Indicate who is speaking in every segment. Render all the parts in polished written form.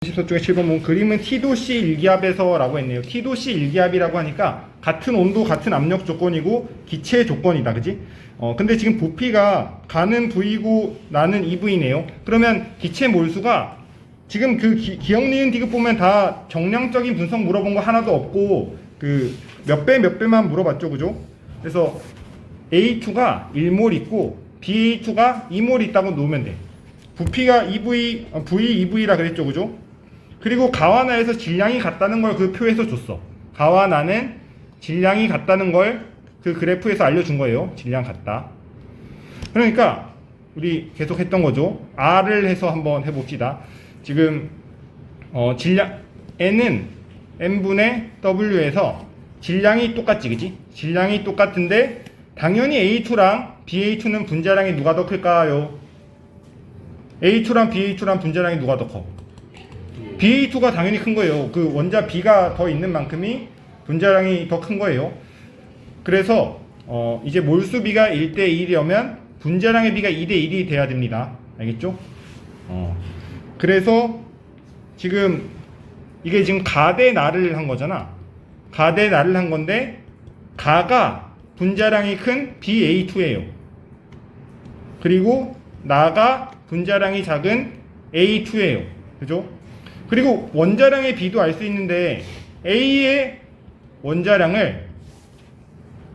Speaker 1: 24쪽에 7번 보면 그림은 T도씨 일기압에서 라고 했네요. T도씨 일기압이라고 하니까 같은 온도 같은 압력 조건이고 기체 조건이다, 그지? 근데 지금 부피가 가는 V고 나는 EV네요. 그러면 기체 몰수가 지금 그 기억 니은 디귿 보면 다 정량적인 분석 물어본 거 하나도 없고 그 몇 배만 물어봤죠, 그죠? 그래서 A2가 1몰 있고 BA2가 2몰 있다고 놓으면 돼. 부피가 VEV라 그랬죠, 그죠? 그리고 가와 나에서 질량이 같다는 걸 그 표에서 줬어. 가와 나는 질량이 같다는 걸 그 그래프에서 알려준 거예요. 질량 같다. 그러니까 우리 계속 했던 거죠. R을 해서 한번 해봅시다. 지금 질량 N은 N분의 W에서 질량이 똑같지, 그지? 질량이 똑같은데 당연히 A2랑 BA2는 분자량이 누가 더 클까요? A2랑 BA2랑 분자량이 누가 더 커? BA2가 당연히 큰 거예요. 그 원자 B가 더 있는 만큼이 분자량이 더 큰 거예요. 그래서 이제 몰수비가 1대1이려면 분자량의 비가 2대1이 돼야 됩니다. 알겠죠? 그래서 지금 이게 지금 가 대 나를 한 거잖아. 가 대 나를 한 건데 가가 분자량이 큰 BA2예요. 그리고 나가 분자량이 작은 A2예요. 그죠? 그리고 원자량의 비도 알 수 있는데 A의 원자량을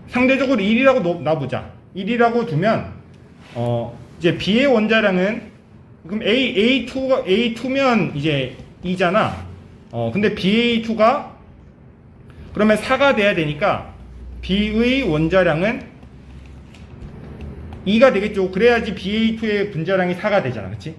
Speaker 1: 상대적으로 1이라고 놔보자. 1이라고 두면 이제 B의 원자량은 그럼 A2면 이제 2잖아. 근데 BA2가 그러면 4가 돼야 되니까 B의 원자량은 2가 되겠죠. 그래야지 BA2의 분자량이 4가 되잖아. 그치?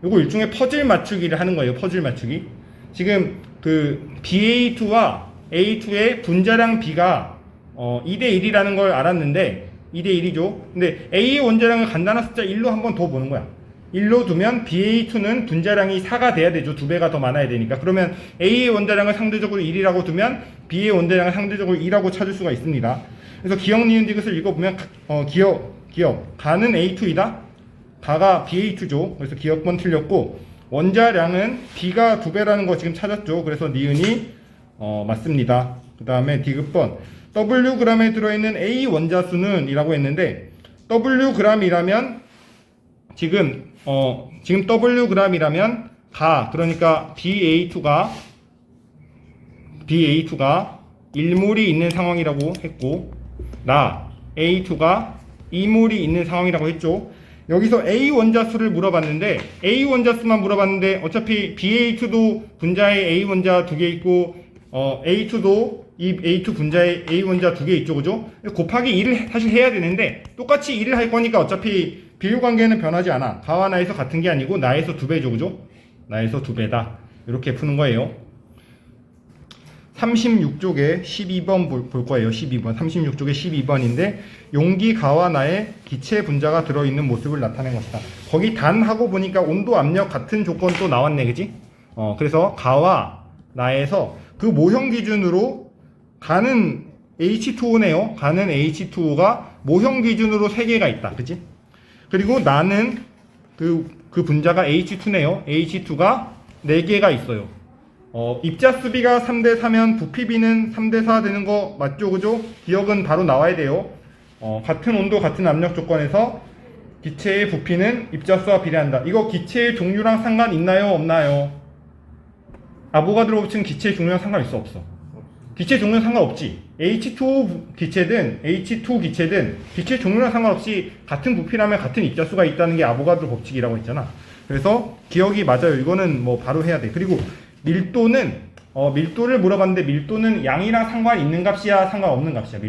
Speaker 1: 이거 일종의 퍼즐 맞추기를 하는 거예요. 퍼즐 맞추기. 지금 그 BA2와 A2의 분자량 B가 2대1이라는 걸 알았는데 2대1이죠. 근데 A의 원자량을 간단한 숫자 1로 한번 더 보는 거야. 1로 두면 BA2는 분자량이 4가 돼야 되죠. 2배가 더 많아야 되니까. 그러면 A의 원자량을 상대적으로 1이라고 두면 B의 원자량을 상대적으로 2라고 찾을 수가 있습니다. 그래서 기억 니은 디귿을 읽어보면 기억 가는 A2이다. 가가 BA2죠. 그래서 기억번 틀렸고 원자량은 B가 2배라는 거 지금 찾았죠. 그래서 니은이 맞습니다. 그 다음에 디귿번 Wg에 들어있는 A 원자수는 이라고 했는데 Wg이라면 지금 Wg이라면 그러니까 BA2가 1몰이 있는 상황이라고 했고 A2가 2몰이 있는 상황이라고 했죠. 여기서 A 원자수를 물어봤는데 A 원자수만 물어봤는데 어차피 BA2도 분자에 A 원자 2개 있고 A2도 이 A2 분자에 A 원자 2개 있죠, 그죠? 곱하기 2를 사실 해야 되는데 똑같이 2를 할 거니까 어차피 비율 관계는 변하지 않아. 가와 나에서 같은 게 아니고 나에서 2배죠, 그죠? 나에서 2배다. 이렇게 푸는 거예요. 36쪽에 12번 볼 거예요. 12번. 36쪽에 12번인데 용기 가와 나에 기체 분자가 들어있는 모습을 나타낸 것이다. 거기 단 하고 보니까 온도 압력 같은 조건 또 나왔네, 그지? 그래서 가와 나에서 그 모형 기준으로 가는 H2O네요. 가는 H2O가 모형 기준으로 3개가 있다. 그치? 그리고 나는 그 분자가 H2네요. H2가 4개가 있어요. 입자수비가 3대4면 부피비는 3대4 되는 거 맞죠? 그죠? 기억은 바로 나와야 돼요. 같은 온도, 같은 압력 조건에서 기체의 부피는 입자수와 비례한다. 이거 기체의 종류랑 상관 있나요? 없나요? 아보가드로 법칙은 기체의 종류랑 상관 있어? 없어? 기체 종류는 상관없지. H2 기체든 기체 종류랑 상관없이 같은 부피라면 같은 입자수가 있다는 게 아보가드로 법칙이라고 했잖아. 그래서 기억이 맞아요. 이거는 뭐 바로 해야 돼. 그리고 밀도는 밀도를 물어봤는데 밀도는 양이랑 상관 있는 값이야, 상관없는 값이야.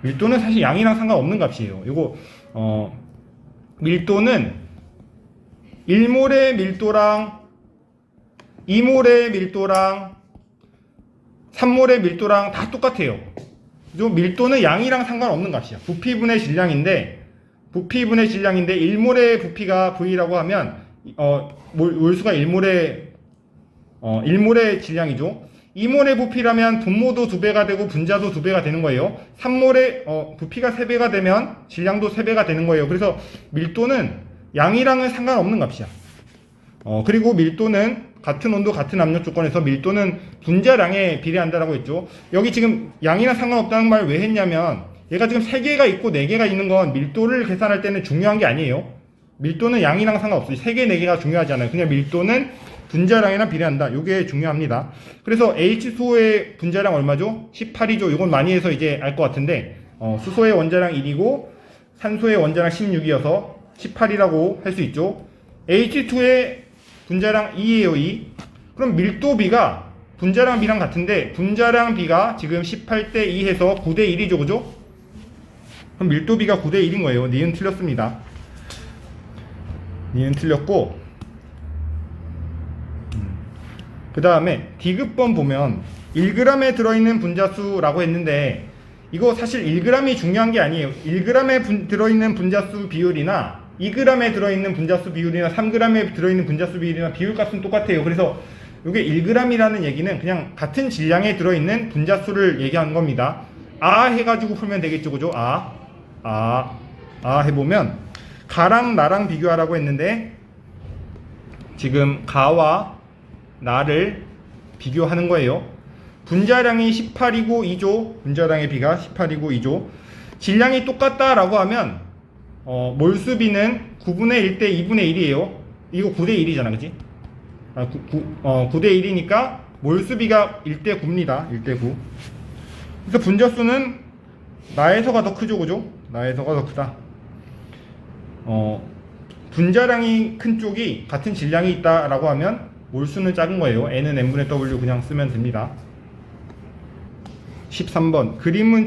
Speaker 1: 밀도는 사실 양이랑 상관없는 값이에요. 이거 밀도는 1몰의 밀도랑 2몰의 밀도랑 3몰의 밀도랑 다 똑같아요. 밀도는 양이랑 상관없는 값이야. 부피분의 질량인데 1몰의 부피가 V라고 하면 몰수가 1몰의 질량이죠. 2몰의 부피라면 분모도 2배가 되고 분자도 2배가 되는 거예요. 3몰의 부피가 3배가 되면 질량도 3배가 되는 거예요. 그래서 밀도는 양이랑은 상관없는 값이야. 그리고 밀도는 같은 온도 같은 압력 조건에서 밀도는 분자량에 비례한다라고 했죠. 여기 지금 양이나 상관없다는 말 왜 했냐면 얘가 지금 3개가 있고 4개가 있는 건 밀도를 계산할 때는 중요한 게 아니에요. 밀도는 양이랑 상관없어요. 3개, 4개가 중요하지 않아요. 그냥 밀도는 분자량이랑 비례한다. 이게 중요합니다. 그래서 H수소의 분자량 얼마죠? 18이죠. 이건 많이 해서 이제 알 것 같은데 수소의 원자량 1이고 산소의 원자량 16이어서 18이라고 할 수 있죠. H2의 분자량 2예요. 2. 그럼 밀도 B가 분자량 B랑 같은데 분자량 B가 지금 18대 2 해서 9대 1이죠. 그죠? 그럼 밀도 B가 9대 1인 거예요. 니은 틀렸습니다. 니은 틀렸고 그 다음에 D급번 보면 1g에 들어있는 분자수라고 했는데 이거 사실 1g이 중요한 게 아니에요. 1g에 들어있는 분자수 비율이나 2g에 들어있는 분자수 비율이나 3g에 들어있는 분자수 비율이나 비율값은 똑같아요. 그래서 이게 1g이라는 얘기는 그냥 같은 질량에 들어있는 분자수를 얘기하는 겁니다. 해가지고 풀면 되겠죠. 그죠? 해보면 가랑 나랑 비교하라고 했는데 지금 가와 나를 비교하는 거예요. 분자량이 18이고 2조, 분자량의 비가 18이고 2조. 질량이 똑같다라고 하면 몰수 비는 9분의 1대 2분의 1이에요. 이거 9대 1이잖아, 그치? 9대 1이니까 몰수 비가 1대 9입니다. 1대 9. 그래서 분자수는 나에서가 더 크죠, 그죠? 나에서가 더 크다. 분자량이 큰 쪽이 같은 질량이 있다라고 하면 몰수는 작은 거예요. N은 N분의 W 그냥 쓰면 됩니다. 13번 그림은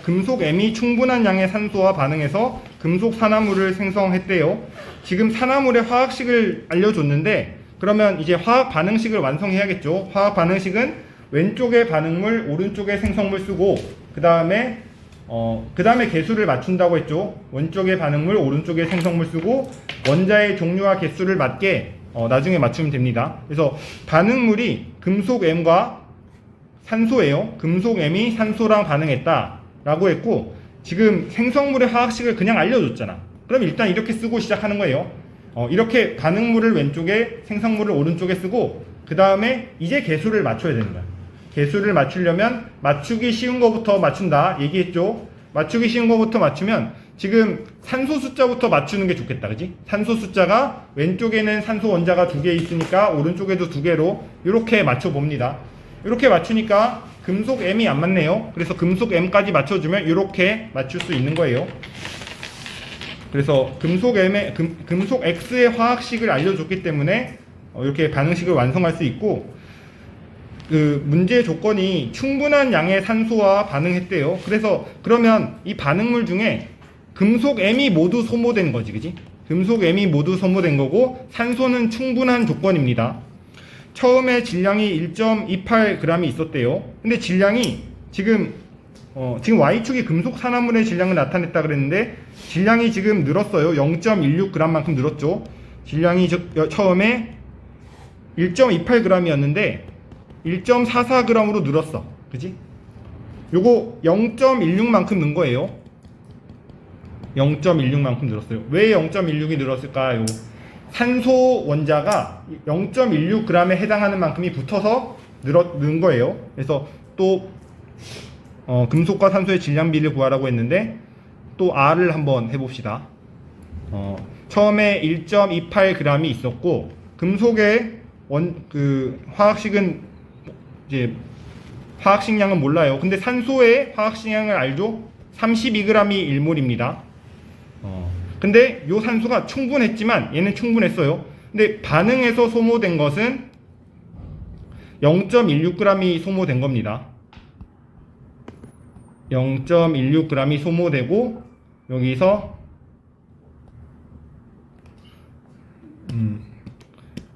Speaker 1: 금속 M이 충분한 양의 산소와 반응해서 금속 산화물을 생성했대요. 지금 산화물의 화학식을 알려줬는데 그러면 이제 화학 반응식을 완성해야겠죠. 화학 반응식은 왼쪽에 반응물, 오른쪽에 생성물 쓰고 그 다음에 개수를 맞춘다고 했죠. 왼쪽에 반응물, 오른쪽에 생성물 쓰고 원자의 종류와 개수를 맞게 나중에 맞추면 됩니다. 그래서 반응물이 금속 M과 산소예요. 금속 M이 산소랑 반응했다 라고 했고 지금 생성물의 화학식을 그냥 알려줬잖아. 그럼 일단 이렇게 쓰고 시작하는 거예요. 이렇게 반응물을 왼쪽에 생성물을 오른쪽에 쓰고 그 다음에 이제 개수를 맞춰야 되는 거야. 개수를 맞추려면 맞추기 쉬운 거부터 맞춘다 얘기했죠. 맞추기 쉬운 거부터 맞추면 지금 산소 숫자부터 맞추는 게 좋겠다. 그지? 산소 숫자가 왼쪽에는 산소 원자가 2개 있으니까 오른쪽에도 2개로 이렇게 맞춰 봅니다. 이렇게 맞추니까 금속 M이 안 맞네요. 그래서 금속 M까지 맞춰주면 이렇게 맞출 수 있는 거예요. 그래서 금속 X의 화학식을 알려줬기 때문에 이렇게 반응식을 완성할 수 있고 그 문제 조건이 충분한 양의 산소와 반응했대요. 그래서 그러면 이 반응물 중에 금속 M이 모두 소모된 거지, 그지? 금속 M이 모두 소모된 거고 산소는 충분한 조건입니다. 처음에 질량이 1.28g이 있었대요. 근데 질량이 지금 Y축이 금속 산화물의 질량을 나타냈다 그랬는데 질량이 지금 늘었어요. 0.16g만큼 늘었죠. 질량이 처음에 1.28g이었는데 1.44g으로 늘었어. 그지? 요거 0.16만큼 는 거예요. 0.16만큼 늘었어요. 왜 0.16이 늘었을까요? 산소 원자가 0.16g에 해당하는 만큼이 붙어서 는 거예요. 그래서 또 금속과 산소의 질량 비를 구하라고 했는데 또 R을 한번 해봅시다. 처음에 1.28g이 있었고 금속의 화학식은 이제 화학식량은 몰라요. 근데 산소의 화학식량을 알죠? 32g이 1몰입니다. 근데 요 산소가 충분했지만 얘는 충분했어요. 근데 반응해서 소모된 것은 0.16g이 소모된 겁니다. 0.16g이 소모되고 여기서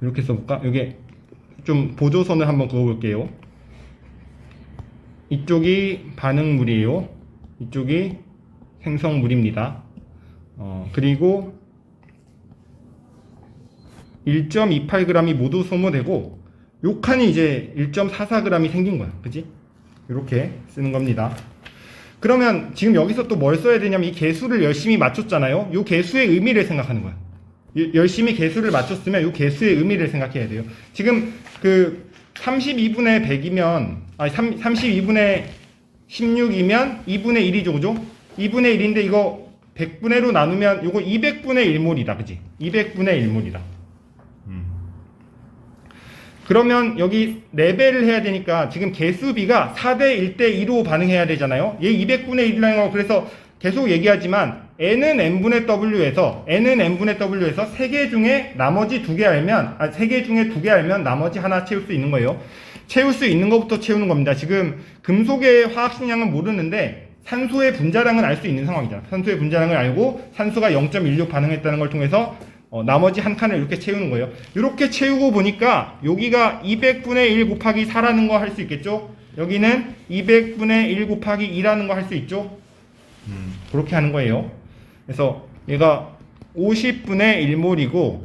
Speaker 1: 이렇게 써볼까? 여기 좀 보조선을 한번 그어볼게요. 이쪽이 반응물이에요. 이쪽이 생성물입니다. 그리고 1.28g이 모두 소모되고 요 칸이 이제 1.44g이 생긴 거야. 그치? 이렇게 쓰는 겁니다. 그러면 지금 여기서 또 뭘 써야 되냐면 이 개수를 열심히 맞췄잖아요. 요 개수의 의미를 생각하는 거야. 열심히 개수를 맞췄으면 이 개수의 의미를 생각해야 돼요. 지금 그 32분의 100이면, 아니 32분의 16이면 2분의 1이죠, 그죠? 2분의 1인데 이거 100분의로 나누면 이거 200분의 1몰이다, 그지? 200분의 1몰이다. 그러면 여기 레벨을 해야 되니까 지금 개수비가 4대 1대 2로 반응해야 되잖아요. 얘 200분의 1이라는 거, 그래서 계속 얘기하지만 n은 n분의 w에서 3개 중에 나머지 2개 알면, 3개 중에 2개 알면 나머지 하나 채울 수 있는 거예요. 채울 수 있는 것부터 채우는 겁니다. 지금 금속의 화학식량은 모르는데 산소의 분자량은 알 수 있는 상황이잖아. 산소의 분자량을 알고 산소가 0.16 반응했다는 걸 통해서 나머지 한 칸을 이렇게 채우는 거예요. 이렇게 채우고 보니까 여기가 200분의 1 곱하기 4라는 거 할 수 있겠죠? 여기는 200분의 1 곱하기 2라는 거 할 수 있죠? 그렇게 하는 거예요. 그래서 얘가 50분의 1몰이고,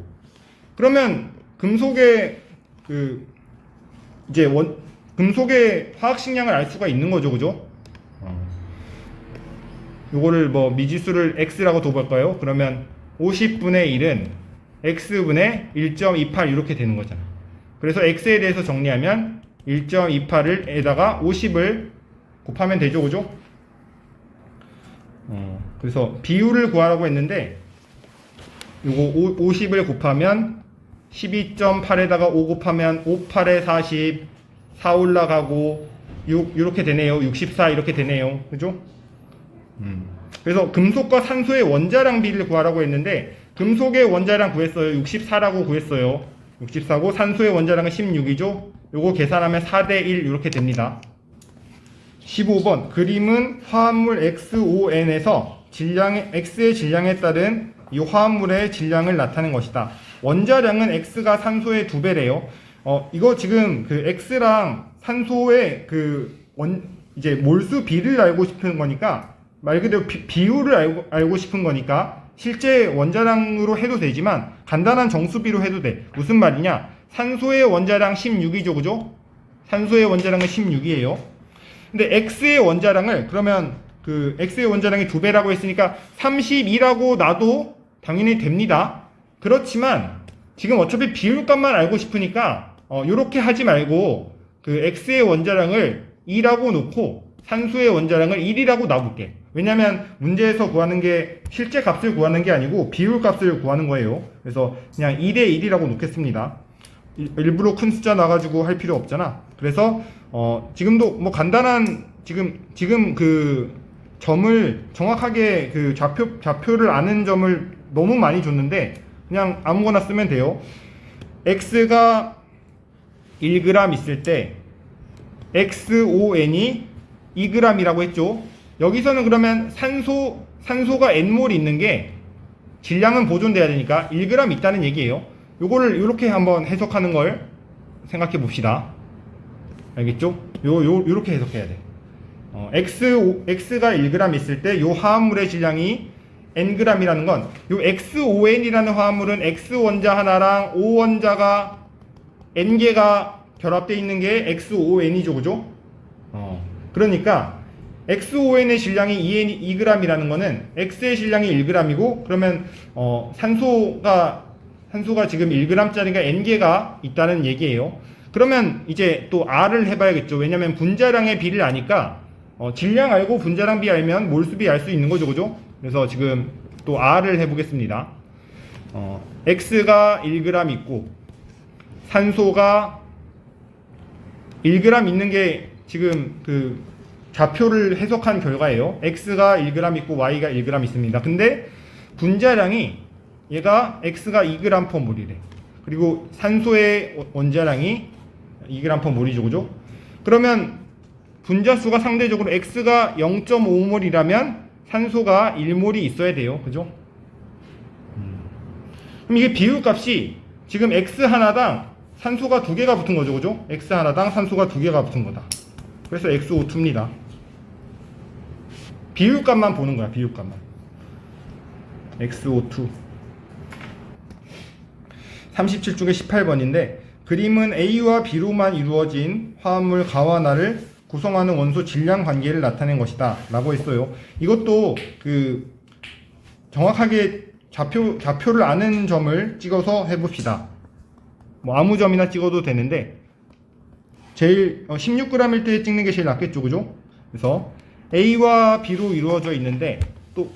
Speaker 1: 그러면 금속의 금속의 화학식량을 알 수가 있는 거죠, 그죠? 요거를 뭐 미지수를 x라고 둬볼까요? 그러면 50분의 1은 x분의 1.28 이렇게 되는 거잖아. 그래서 x에 대해서 정리하면 1.28을 에다가 50을 곱하면 되죠, 그죠? 그래서 비율을 구하라고 했는데 요거 50을 곱하면 12.8에다가 5 곱하면 5, 8에 40, 4 올라가고 6 이렇게 되네요. 64 이렇게 되네요. 그죠? 그래서 금속과 산소의 원자량 비를 구하라고 했는데 금속의 원자량 구했어요. 64라고 구했어요. 64고 산소의 원자량은 16이죠. 요거 계산하면 4대 1 이렇게 됩니다. 15번 그림은 화합물 XON에서 X의 질량에 따른 이 화합물의 질량을 나타낸 것이다. 원자량은 X가 산소의 2배래요. 이거 지금 그 X랑 산소의 이제 몰수 비를 알고 싶은 거니까, 말 그대로 비율을 알고 싶은 거니까 실제 원자량으로 해도 되지만 간단한 정수비로 해도 돼. 무슨 말이냐? 산소의 원자량 16이죠, 그죠? 산소의 원자량은 16이에요. 근데 X의 원자량을, 그러면 그 X의 원자량이 2배라고 했으니까 32라고 놔도 당연히 됩니다. 그렇지만 지금 어차피 비율값만 알고 싶으니까 요렇게 하지 말고 그 X의 원자량을 2라고 놓고 산소의 원자량을 1이라고 놔볼게. 왜냐면 문제에서 구하는 게 실제 값을 구하는 게 아니고 비율 값을 구하는 거예요. 그래서 그냥 2대 1이라고 놓겠습니다. 일부러 큰 숫자 놔가지고 할 필요 없잖아. 그래서 지금도 뭐 간단한 지금 그 점을 정확하게 그 좌표를 아는 점을 너무 많이 줬는데 그냥 아무거나 쓰면 돼요. X가 1g 있을 때 XON이 2g이라고 했죠. 여기서는 그러면 산소가 n몰이 있는 게 질량은 보존돼야 되니까 1g 있다는 얘기예요. 요거를 이렇게 한번 해석하는 걸 생각해 봅시다. 알겠죠? 요렇게 해석해야 돼. X가 1g 있을 때 요 화합물의 질량이 ng이라는 건, 요 XON이라는 화합물은 X원자 하나랑 O원자가 n개가 결합되어 있는 게 XON이죠, 그죠? 그러니까 XON의 질량이 2g이라는 거는 X의 질량이 1g이고, 그러면 산소가 지금 1g짜리가 n개가 있다는 얘기예요. 그러면 이제 또 R을 해봐야겠죠. 왜냐면 분자량의 비를 아니까 질량 알고 분자량 비 알면 몰수비 알 수 있는 거죠, 그죠? 그래서 지금 또 R을 해보겠습니다. X가 1g 있고 산소가 1g 있는 게 지금 그 좌표를 해석한 결과예요. X가 1g 있고 Y가 1g 있습니다. 근데 분자량이 얘가 X가 2g/몰이래. 그리고 산소의 원자량이 2g/몰이죠, 그죠? 그러면 분자수가 상대적으로 X가 0.5몰이라면 산소가 1몰이 있어야 돼요, 그죠? 그럼 이게 비율값이 지금 X 하나당 산소가 2개가 붙은 거죠, 그죠? X 하나당 산소가 2개가 붙은 거다. 그래서 XO2입니다. 비율값만 보는 거야, 비율값만. XO2. 37쪽에 18번인데 그림은 A와 B로만 이루어진 화합물 가와나를 구성하는 원소 질량 관계를 나타낸 것이다 라고 했어요. 이것도 그 정확하게 좌표를 아는 점을 찍어서 해봅시다. 뭐 아무 점이나 찍어도 되는데 제일 16g일 때 찍는 게 제일 낫겠죠, 그죠? 그래서 A와 B로 이루어져 있는데 또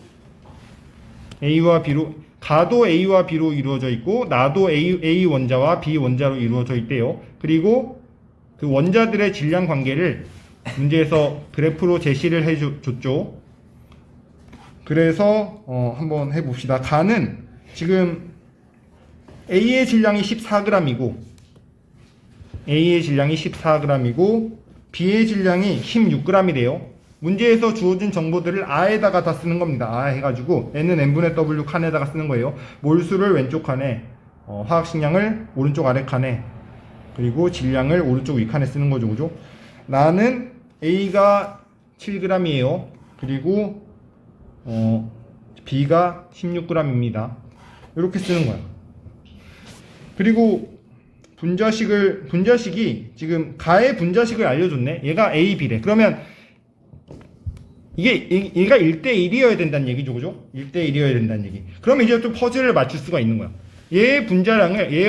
Speaker 1: A와 B로 가도 A와 B로 이루어져 있고 나도 A 원자와 B 원자로 이루어져 있대요. 그리고 그 원자들의 질량 관계를 문제에서 그래프로 제시를 해줬죠. 그래서 한번 해봅시다. 가는 지금 A의 질량이 14g이고 A의 질량이 14g이고 B의 질량이 16g이래요. 문제에서 주어진 정보들을 R에다가 다 쓰는 겁니다. R 해가지고 N은 N분의 W 칸에다가 쓰는 거예요. 몰수를 왼쪽 칸에, 화학식량을 오른쪽 아래 칸에, 그리고 질량을 오른쪽 위 칸에 쓰는 거죠, 그죠? 나는 A가 7g이에요. 그리고 B가 16g입니다. 이렇게 쓰는 거야. 그리고 분자식이 지금 가의 분자식을 알려줬네. 얘가 A, B래. 그러면 얘가 1대1이어야 된다는 얘기죠, 그죠? 1대1이어야 된다는 얘기. 그러면 이제 또 퍼즐을 맞출 수가 있는 거야. 얘의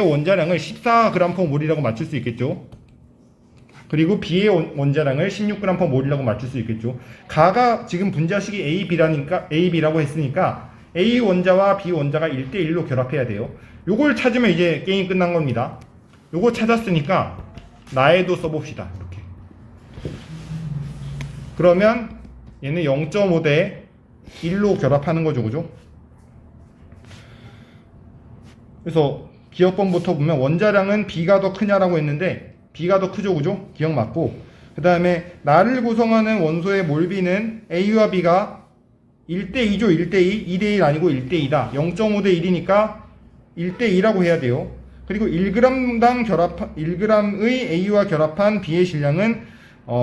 Speaker 1: 원자량을 14g/몰이라고 맞출 수 있겠죠. 그리고 B의 원자량을 16g/몰이라고 맞출 수 있겠죠. 가가 지금 분자식이 A, B라고 했으니까 A 원자와 B 원자가 1대1로 결합해야 돼요. 요걸 찾으면 이제 게임 끝난 겁니다. 요거 찾았으니까 나에도 써봅시다. 이렇게. 그러면 얘는 0.5대 1로 결합하는 거죠, 그죠? 그래서 기억번부터 보면 원자량은 B가 더 크냐라고 했는데 B가 더 크죠, 그죠? 기억 맞고. 그 다음에 나를 구성하는 원소의 몰비는 A와 B가 1대2죠, 1대2. 2대1 아니고 1대2다. 0.5대 1이니까 1대2라고 해야 돼요. 그리고 1g의 A와 결합한 B의 질량은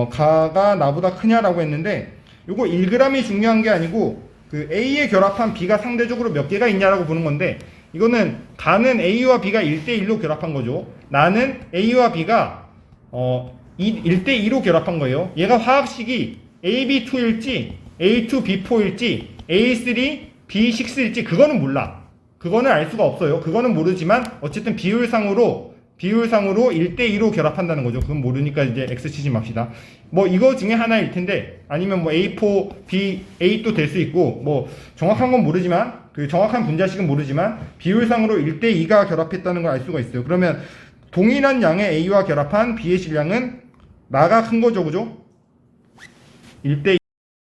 Speaker 1: 가가 나보다 크냐라고 했는데 요거 1g이 중요한 게 아니고 그 A에 결합한 B가 상대적으로 몇 개가 있냐라고 보는 건데 이거는 가는 A와 B가 1대1로 결합한 거죠. 나는 A와 B가 1대2로 결합한 거예요. 얘가 화학식이 AB2일지 A2B4일지 A3 B6일지 그거는 몰라. 그거는 알 수가 없어요. 그거는 모르지만 어쨌든 비율상으로 1대2로 결합한다는 거죠. 그건 모르니까 이제 X 치지 맙시다. 뭐 이거 중에 하나일 텐데 아니면 뭐 A4, B8도 될 수 있고 뭐 정확한 건 모르지만 그 정확한 분자식은 모르지만 비율상으로 1대2가 결합했다는 걸 알 수가 있어요. 그러면 동일한 양의 A와 결합한 B의 질량은 나가 큰 거죠. 그죠? 1대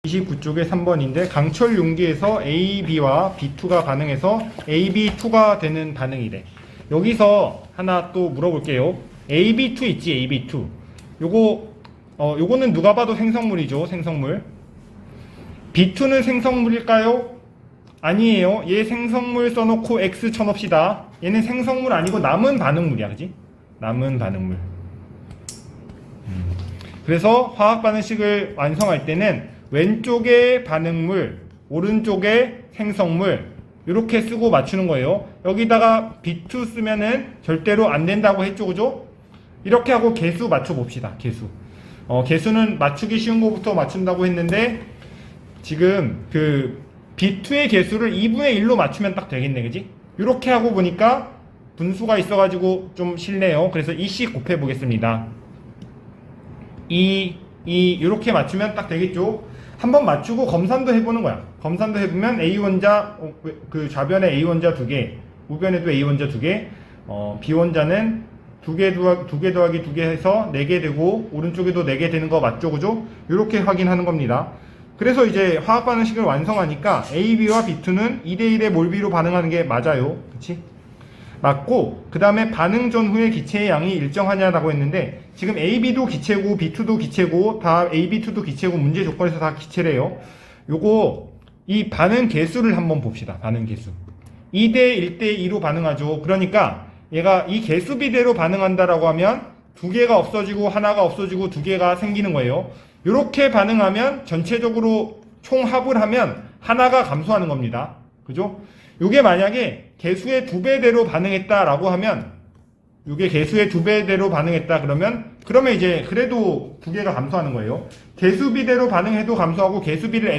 Speaker 1: 29쪽에 3번인데 강철 용기에서 AB와 B2가 가능해서 AB2가 되는 반응이래. 여기서 하나 또 물어볼게요. AB2 있지, AB2. 요거는 누가 봐도 생성물이죠, 생성물. B2는 생성물일까요? 아니에요. 얘 생성물 써놓고 X 쳐놓읍시다. 얘는 생성물 아니고 남은 반응물이야, 그지? 남은 반응물. 그래서 화학 반응식을 완성할 때는 왼쪽에 반응물, 오른쪽에 생성물 이렇게 쓰고 맞추는 거예요. 여기다가 B2 쓰면은 절대로 안 된다고 했죠, 그죠? 이렇게 하고 개수 맞춰 봅시다. 개수는 맞추기 쉬운 거부터 맞춘다고 했는데 지금 그 B2의 개수를 2분의 1로 맞추면 딱 되겠네, 그지? 이렇게 하고 보니까 분수가 있어가지고 좀 싫네요. 그래서 2씩 곱해 보겠습니다. 2 이렇게 맞추면 딱 되겠죠? 한번 맞추고 검산도 해보는 거야. 검산도 해보면 A 원자, 그 좌변에 A 원자 2개, 우변에도 A 원자 2개, B 원자는 2개 더하기 2개 해서 4개 되고, 오른쪽에도 4개 되는 거 맞죠? 그죠? 이렇게 확인하는 겁니다. 그래서 이제 화학 반응식을 완성하니까 AB와 B2는 2대1의 몰비로 반응하는 게 맞아요. 그치? 맞고, 그 다음에 반응 전후의 기체의 양이 일정하냐라고 했는데, 지금 AB도 기체고, B2도 기체고, 다 AB2도 기체고, 문제 조건에서 다 기체래요. 이 반응 개수를 한번 봅시다. 반응 개수. 2대 1대2로 반응하죠. 그러니까, 얘가 이 개수비대로 반응한다라고 하면, 2개가 없어지고, 하나가 없어지고, 2개가 생기는 거예요. 이렇게 반응하면, 전체적으로 총합을 하면, 하나가 감소하는 겁니다. 그죠? 요게 만약에 개수의 2배대로 반응했다라고 하면 요게 개수의 2배대로 반응했다 그러면 그러면 이제 그래도 두 개가 감소하는 거예요. 개수비대로 반응해도 감소하고 개수비를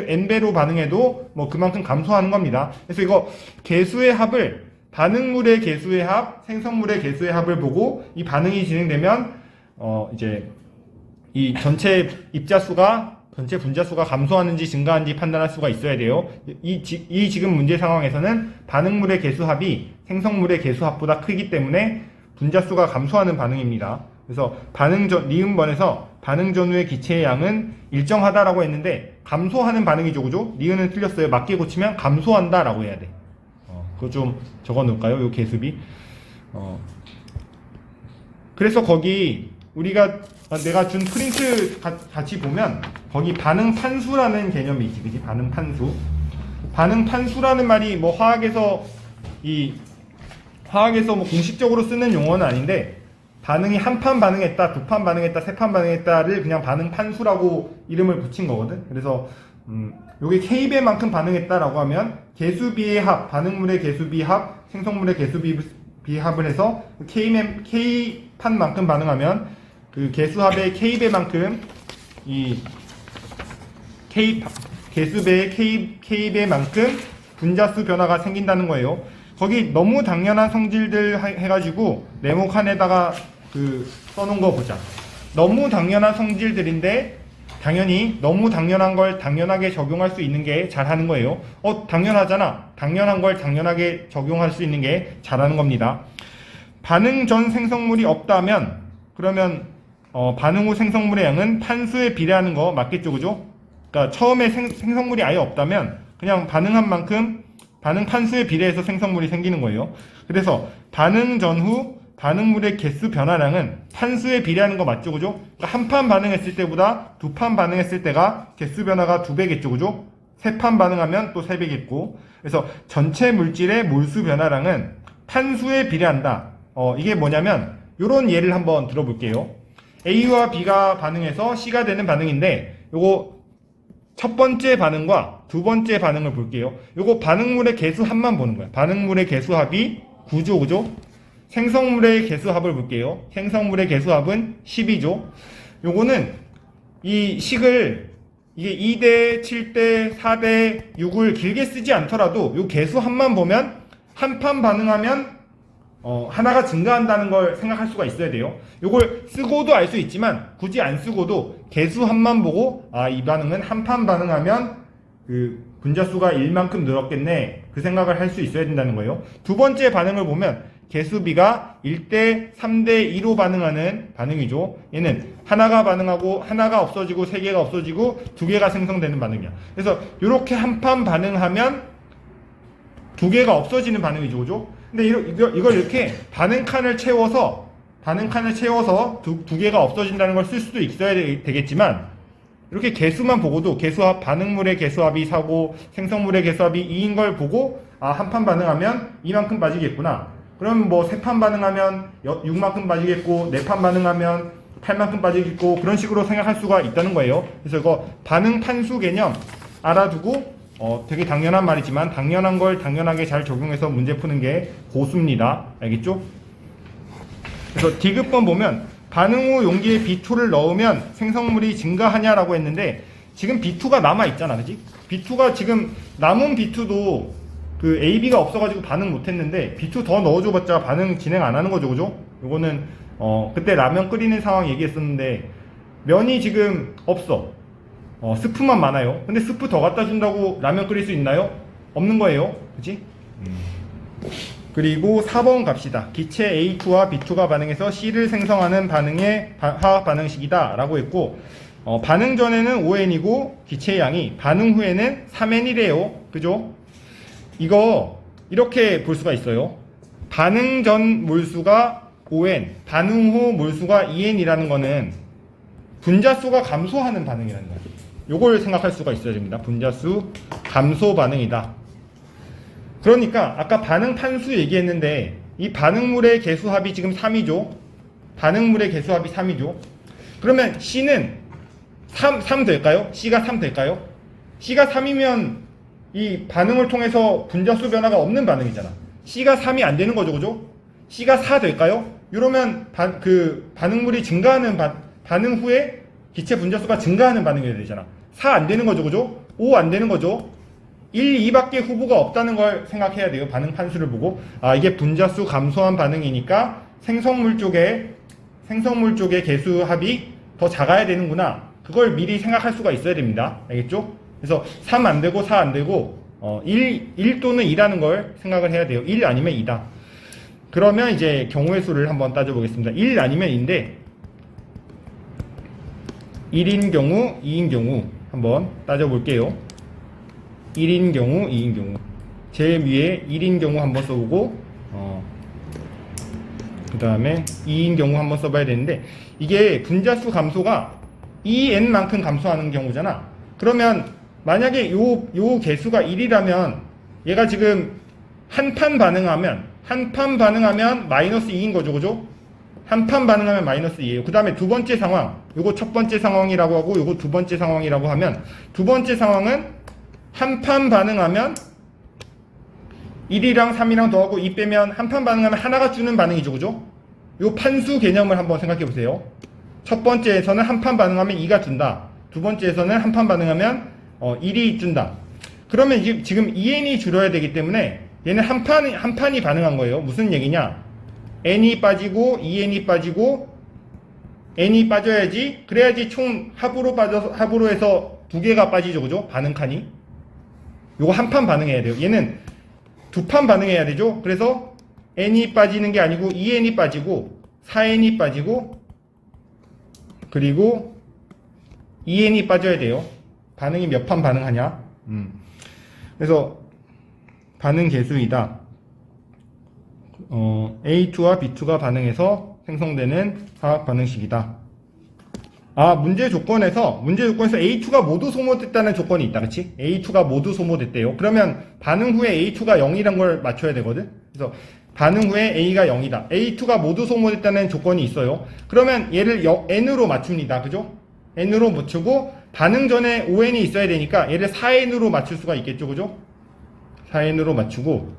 Speaker 1: n배로 반응해도 뭐 그만큼 감소하는 겁니다. 그래서 이거 개수의 합을 반응물의 개수의 합, 생성물의 개수의 합을 보고 이 반응이 진행되면 이제 이 전체 입자수가 전체 분자수가 감소하는지 증가하는지 판단할 수가 있어야 돼요. 이 지금 문제 상황에서는 반응물의 개수합이 생성물의 개수합보다 크기 때문에 분자수가 감소하는 반응입니다. 그래서 니은번에서 반응 전후의 기체의 양은 일정하다라고 했는데 감소하는 반응이죠, 그죠? 니은은 틀렸어요. 맞게 고치면 감소한다라고 해야 돼. 그거 좀 적어 놓을까요? 요 개수비. 그래서 거기 내가 준 프린트 같이 보면 거기 반응 판수라는 개념이 있지, 그지? 반응 판수. 반응 판수라는 말이 뭐 화학에서 뭐 공식적으로 쓰는 용어는 아닌데 반응이 한 판 반응했다, 두 판 반응했다, 세 판 반응했다를 그냥 반응 판수라고 이름을 붙인 거거든. 그래서 요게 K배만큼 반응했다라고 하면 개수비의 합, 반응물의 개수비 합, 생성물의 개수비 합을 해서 K판만큼 반응하면 그 개수합의 K배만큼 개수배의 K배만큼 분자수 변화가 생긴다는 거예요. 거기 너무 당연한 성질들 해가지고 네모 칸에다가 써놓은 거 보자. 너무 당연한 성질들인데 당연히 너무 당연한 걸 당연하게 적용할 수 있는 게 잘하는 거예요. 당연하잖아. 당연한 걸 당연하게 적용할 수 있는 게 잘하는 겁니다. 반응 전 생성물이 없다면 그러면 반응 후 생성물의 양은 판수에 비례하는 거 맞겠죠, 그죠? 그러니까 처음에 생성물이 아예 없다면 그냥 반응한 만큼 반응 판수에 비례해서 생성물이 생기는 거예요. 그래서 반응 전후 반응물의 개수 변화량은 판수에 비례하는 거 맞죠, 그죠? 그러니까 한 판 반응했을 때보다 두 판 반응했을 때가 개수 변화가 2배겠죠, 그죠? 세 판 반응하면 또 3배겠고. 그래서 전체 물질의 몰수 변화량은 판수에 비례한다. 이게 뭐냐면 요런 예를 한번 들어볼게요. A와 B가 반응해서 C가 되는 반응인데 요거 첫 번째 반응과 두 번째 반응을 볼게요. 요거 반응물의 개수합만 보는 거야. 반응물의 개수합이 9죠, 그죠? 생성물의 개수합을 볼게요. 생성물의 개수합은 10이죠. 요거는 이 식을 이게 2대, 7대, 4대, 6을 길게 쓰지 않더라도 요 개수합만 보면 한 판 반응하면 하나가 증가한다는 걸 생각할 수가 있어야 돼요. 요걸 쓰고도 알 수 있지만 굳이 안 쓰고도 개수합만 보고 이 반응은 한 판 반응하면 그 분자수가 1만큼 늘었겠네 그 생각을 할 수 있어야 된다는 거예요. 두 번째 반응을 보면 개수비가 1대 3대 2로 반응하는 반응이죠. 얘는 하나가 반응하고 하나가 없어지고 세 개가 없어지고 두 개가 생성되는 반응이야. 그래서 이렇게 한 판 반응하면 두 개가 없어지는 반응이죠, 그죠? 근데 이걸 이렇게 반응 칸을 채워서 두 개가 없어진다는 걸 쓸 수도 있어야 되겠지만 이렇게 개수만 보고도 개수합, 반응물의 개수합이 4고 생성물의 개수합이 2인 걸 보고 한 판 반응하면 이만큼 빠지겠구나. 그럼 뭐 세 판 반응하면 6만큼 빠지겠고 네 판 반응하면 8만큼 빠지겠고 그런 식으로 생각할 수가 있다는 거예요. 그래서 이거 반응 판수 개념 알아두고 되게 당연한 말이지만 당연한 걸 당연하게 잘 적용해서 문제 푸는 게 고수입니다. 알겠죠? 그래서 D급번 보면 반응 후 용기에 B2를 넣으면 생성물이 증가하냐라고 했는데 지금 B2가 남아있잖아, 그지? B2가 지금 남은 B2도 그 AB가 없어가지고 반응 못했는데 B2 더 넣어줘봤자 반응 진행 안 하는 거죠, 그죠? 요거는 그때 라면 끓이는 상황 얘기했었는데 면이 지금 없어. 스프만 많아요. 근데 스프 더 갖다 준다고 라면 끓일 수 있나요? 없는 거예요, 그치? 그리고 4번 갑시다. 기체 A2와 B2가 반응해서 C를 생성하는 반응의 화학 반응식이다 라고 했고 반응 전에는 5N이고 기체의 양이 반응 후에는 3N이래요. 그죠? 이거 이렇게 볼 수가 있어요. 반응 전 몰수가 5N, 반응 후 몰수가 2N이라는 거는 분자수가 감소하는 반응이라는 거예요. 요걸 생각할 수가 있어야 됩니다. 분자수 감소 반응이다. 그러니까 아까 반응 판수 얘기했는데 이 반응물의 개수합이 지금 3이죠. 반응물의 개수합이 3이죠. 그러면 C는 3 될까요? C가 3 될까요? C가 3이면 이 반응을 통해서 분자수 변화가 없는 반응이잖아. C가 3이 안 되는 거죠, 그죠? C가 4 될까요? 이러면 반응물이 증가하는 반응 후에 기체 분자수가 증가하는 반응이 되잖아. 4 안 되는 거죠, 그죠? 5 안 되는 거죠. 1, 2밖에 후보가 없다는 걸 생각해야 돼요. 반응 판수를 보고. 아, 이게 분자수 감소한 반응이니까 생성물 쪽에 개수 합이 더 작아야 되는구나. 그걸 미리 생각할 수가 있어야 됩니다. 알겠죠? 그래서 3 안 되고 4 안 되고 1 또는 2라는 걸 생각을 해야 돼요. 1 아니면 2다. 그러면 이제 경우의 수를 한번 따져보겠습니다. 1 아니면 2인데 1인 경우, 2인 경우 한번 따져볼게요. 1인 경우, 2인 경우. 제일 위에 1인 경우 한번 써보고 그 다음에 2인 경우 한번 써봐야 되는데 이게 분자수 감소가 2n만큼 감소하는 경우잖아. 그러면 만약에 요 개수가 1이라면 얘가 지금 한 판 반응하면 마이너스 2인 거죠, 그죠? 한 판 반응하면 마이너스 2예요. 그 다음에 두 번째 상황, 요거 첫 번째 상황이라고 하고 요거 두 번째 상황이라고 하면 두 번째 상황은 한 판 반응하면 1이랑 3이랑 더하고 2 빼면 한 판 반응하면 하나가 주는 반응이죠, 그죠? 요 판수 개념을 한번 생각해 보세요. 첫 번째에서는 한 판 반응하면 2가 준다. 두 번째에서는 한 판 반응하면 1이 준다. 그러면 지금 2n이 줄어야 되기 때문에 얘는 한 판이 반응한 거예요. 무슨 얘기냐? n이 빠지고 2n이 빠지고 n이 빠져야지, 그래야지 총 합으로 해서 두 개가 빠지죠, 그죠? 반응 칸이. 요거 한 판 반응해야 돼요. 얘는 두 판 반응해야 되죠. 그래서 n이 빠지는 게 아니고 2n이 빠지고 4n이 빠지고 그리고 2n이 빠져야 돼요. 반응이 몇 판 반응하냐? 그래서 반응 개수이다. A2와 B2가 반응해서 생성되는 화학 반응식이다. 아, 문제 조건에서 A2가 모두 소모됐다는 조건이 있다. 그치? A2가 모두 소모됐대요. 그러면 반응 후에 A2가 0이란 걸 맞춰야 되거든. 그래서 반응 후에 A가 0이다. A2가 모두 소모됐다는 조건이 있어요. 그러면 얘를 N으로 맞춥니다. 그죠? N으로 맞추고 반응 전에 ON이 있어야 되니까 얘를 4N으로 맞출 수가 있겠죠. 그죠? 4N으로 맞추고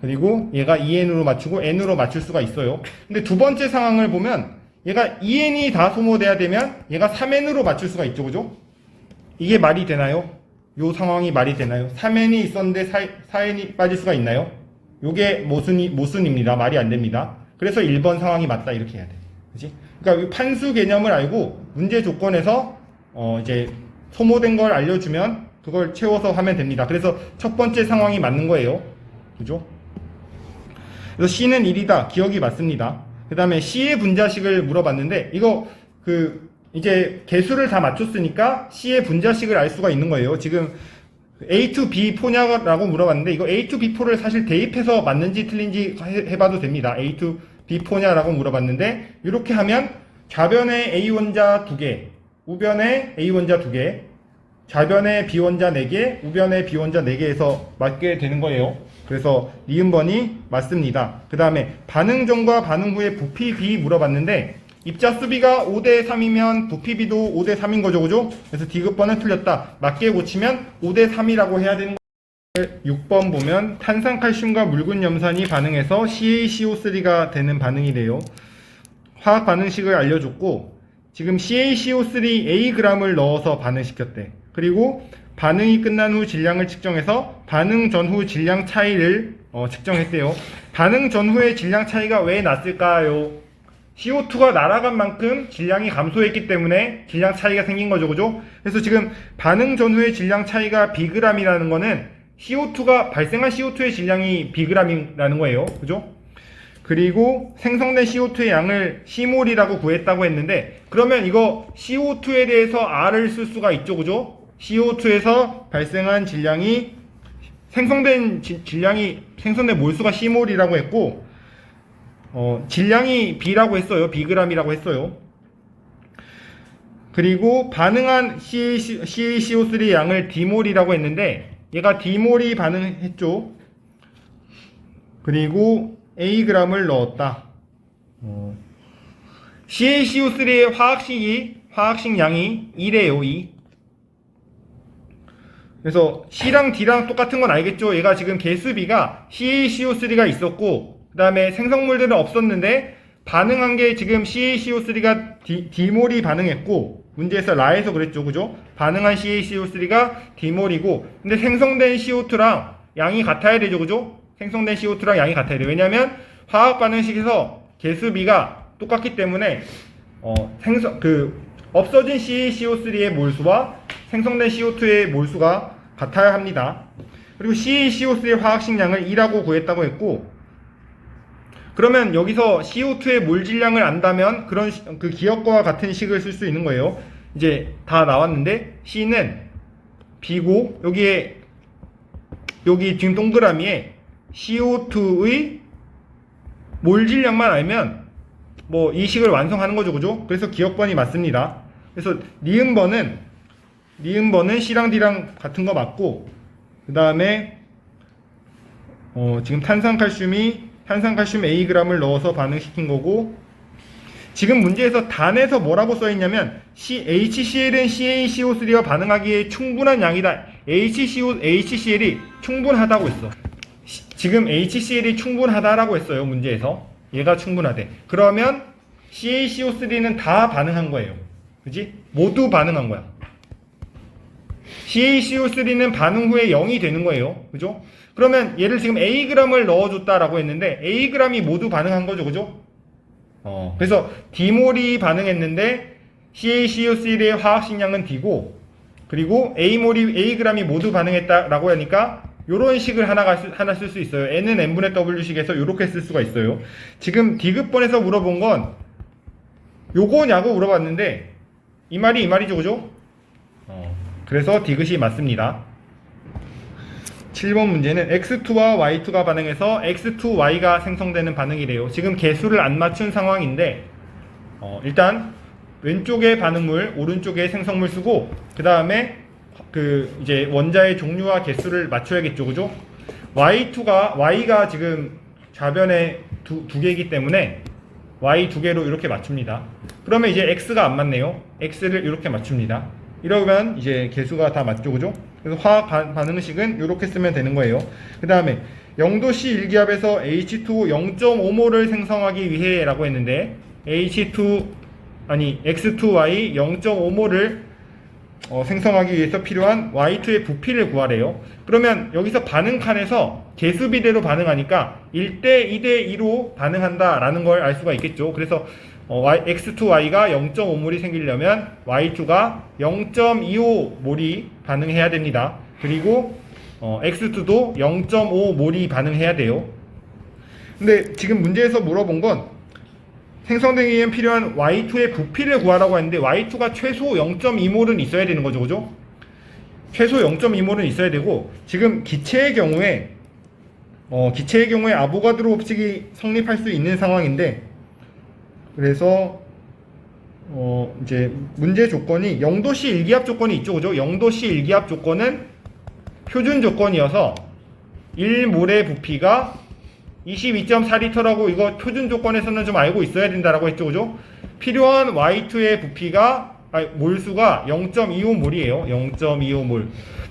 Speaker 1: 그리고 얘가 2N으로 맞추고 N으로 맞출 수가 있어요. 근데 두 번째 상황을 보면 얘가 2n이 다 소모돼야 되면 얘가 3n으로 맞출 수가 있죠, 그죠? 이게 말이 되나요? 요 상황이 말이 되나요? 3n이 있었는데 4n이 빠질 수가 있나요? 요게 모순입니다. 말이 안 됩니다. 그래서 1번 상황이 맞다 이렇게 해야 돼. 그치? 그러니까 판수 개념을 알고 문제 조건에서 이제 소모된 걸 알려주면 그걸 채워서 하면 됩니다. 그래서 첫 번째 상황이 맞는 거예요. 그죠? 그래서 C는 1이다. 기억이 맞습니다. 그 다음에 C의 분자식을 물어봤는데, 이거, 이제 개수를 다 맞췄으니까 C의 분자식을 알 수가 있는 거예요. 지금 A to B 포냐라고 물어봤는데, 이거 A to B 포를 사실 대입해서 맞는지 틀린지 해봐도 됩니다. A to B 포냐라고 물어봤는데, 이렇게 하면 좌변에 A 원자 2개, 우변에 A 원자 2개, 좌변에 B 원자 4개, 우변에 B 원자 4개에서 맞게 되는 거예요. 그래서 니은번이 맞습니다. 그 다음에 반응 전과 반응 후에 부피 B 물어봤는데 입자 수비가 5대 3이면 부피 B도 5대 3인 거죠, 그죠? 그래서 D급번은 틀렸다. 맞게 고치면 5대 3이라고 해야 되는 거예요. 6번 보면 탄산칼슘과 묽은 염산이 반응해서 CaCO3가 되는 반응이래요. 화학 반응식을 알려줬고 지금 CaCO3 Ag을 넣어서 반응시켰대. 그리고 반응이 끝난 후 질량을 측정해서 반응 전후 질량 차이를 측정했대요. 반응 전후의 질량 차이가 왜 났을까요? CO2가 날아간 만큼 질량이 감소했기 때문에 질량 차이가 생긴 거죠, 그죠? 그래서 지금 반응 전후의 질량 차이가 Bg이라는 거는 발생한 CO2의 질량이 Bg이라는 거예요, 그죠? 그리고 생성된 CO2의 양을 C몰이라고 구했다고 했는데 그러면 이거 CO2에 대해서 R을 쓸 수가 있죠, 그죠? CO2에서 발생한 질량이 생성된 몰수가 C몰이라고 했고 질량이 B라고 했어요. Bg이라고 했어요. 그리고 반응한 CaCO3 양을 D몰이라고 했는데 얘가 D몰이 반응했죠. 그리고 Ag을 넣었다. CaCO3의 화학식 양이 2래요. 2. 그래서 C랑 D랑 똑같은 건 알겠죠? 얘가 지금 개수 B가 CaCO3가 있었고 그 다음에 생성물들은 없었는데 반응한 게 지금 CaCO3가 D몰이 반응했고, 문제에서 라에서 그랬죠, 그죠? 반응한 CaCO3가 D몰이고, 근데 생성된 CO2랑 양이 같아야 되죠, 그죠? 생성된 CO2랑 양이 같아야 돼요. 왜냐면 화학 반응식에서 개수비가 똑같기 때문에 없어진 CaCO3의 몰수와 생성된 CO2의 몰수가 같아야 합니다. 그리고 CaCO3의 화학식량을 2라고 구했다고 했고, 그러면 여기서 CO2의 몰질량을 안다면 그런 그 기억과 같은 식을 쓸 수 있는 거예요. 이제 다 나왔는데 C는 B고 여기 지금 동그라미에 CO2의 몰질량만 알면 뭐 이 식을 완성하는 거죠, 그죠? 그래서 기억번이 맞습니다. 그래서 니은번은 C랑 D랑 같은 거 맞고, 그 다음에 지금 탄산칼슘 Ag을 넣어서 반응시킨 거고, 지금 문제에서 단에서 뭐라고 써있냐면 HCl은 CaCO3와 반응하기에 충분한 양이다. HCl이 충분하다고 했어. 지금 HCl이 충분하다라고 했어요, 문제에서. 얘가 충분하대. 그러면 CaCO3는 다 반응한 거예요. 그지? 모두 반응한 거야. CaCO3는 반응 후에 0이 되는 거예요. 그죠? 그러면 얘를 지금 Ag을 넣어줬다라고 했는데 Ag이 모두 반응한 거죠. 그죠? 그래서 D몰이 반응했는데 CaCO3의 화학식량은 D고, 그리고 Ag이 모두 반응했다라고 하니까 요런 식을 하나 쓸 수 있어요. N은 N분의 W식에서 요렇게 쓸 수가 있어요. 지금 D급번에서 물어본 건 요거냐고 물어봤는데 이 말이죠. 그죠? 그래서 D급이 맞습니다. 7번 문제는 X2와 Y2가 반응해서 X2Y가 생성되는 반응이래요. 지금 개수를 안 맞춘 상황인데 일단 왼쪽에 반응물, 오른쪽에 생성물 쓰고, 그 다음에 이제 원자의 종류와 개수를 맞춰야겠죠, 그죠? Y가 지금 좌변에 두 개이기 때문에 Y 두 개로 이렇게 맞춥니다. 그러면 이제 X가 안 맞네요. X를 이렇게 맞춥니다. 이러면 이제 개수가 다 맞죠, 그죠? 그래서 화학 반응식은 이렇게 쓰면 되는 거예요. 그 다음에 0도씨 1기압에서 H2 0.5몰을 생성하기 위해 라고 했는데 X2Y 0.5몰을 생성하기 위해서 필요한 Y2의 부피를 구하래요. 그러면 여기서 반응 칸에서 개수비대로 반응하니까 1대 2대 2로 반응한다 라는 걸 알 수가 있겠죠. 그래서 X2Y가 0.5몰이 생기려면 Y2가 0.25몰이 반응해야 됩니다. 그리고 X2도 0.5몰이 반응해야 돼요. 근데 지금 문제에서 물어본 건 생성되기 위해 필요한 Y2의 부피를 구하라고 했는데 Y2가 최소 0.2몰은 있어야 되는 거죠, 그죠? 최소 0.2몰은 있어야 되고, 지금 기체의 경우에 아보가드로 법칙이 성립할 수 있는 상황인데, 그래서 이제 문제 조건이 0도씨 1기압 조건이 있죠, 그죠? 0도씨 1기압 조건은 표준 조건이어서 1몰의 부피가 22.4리터라고 이거 표준 조건에서는 좀 알고 있어야 된다라고 했죠, 그죠? 필요한 Y2의 몰수가 0.25몰이에요. 0.25몰.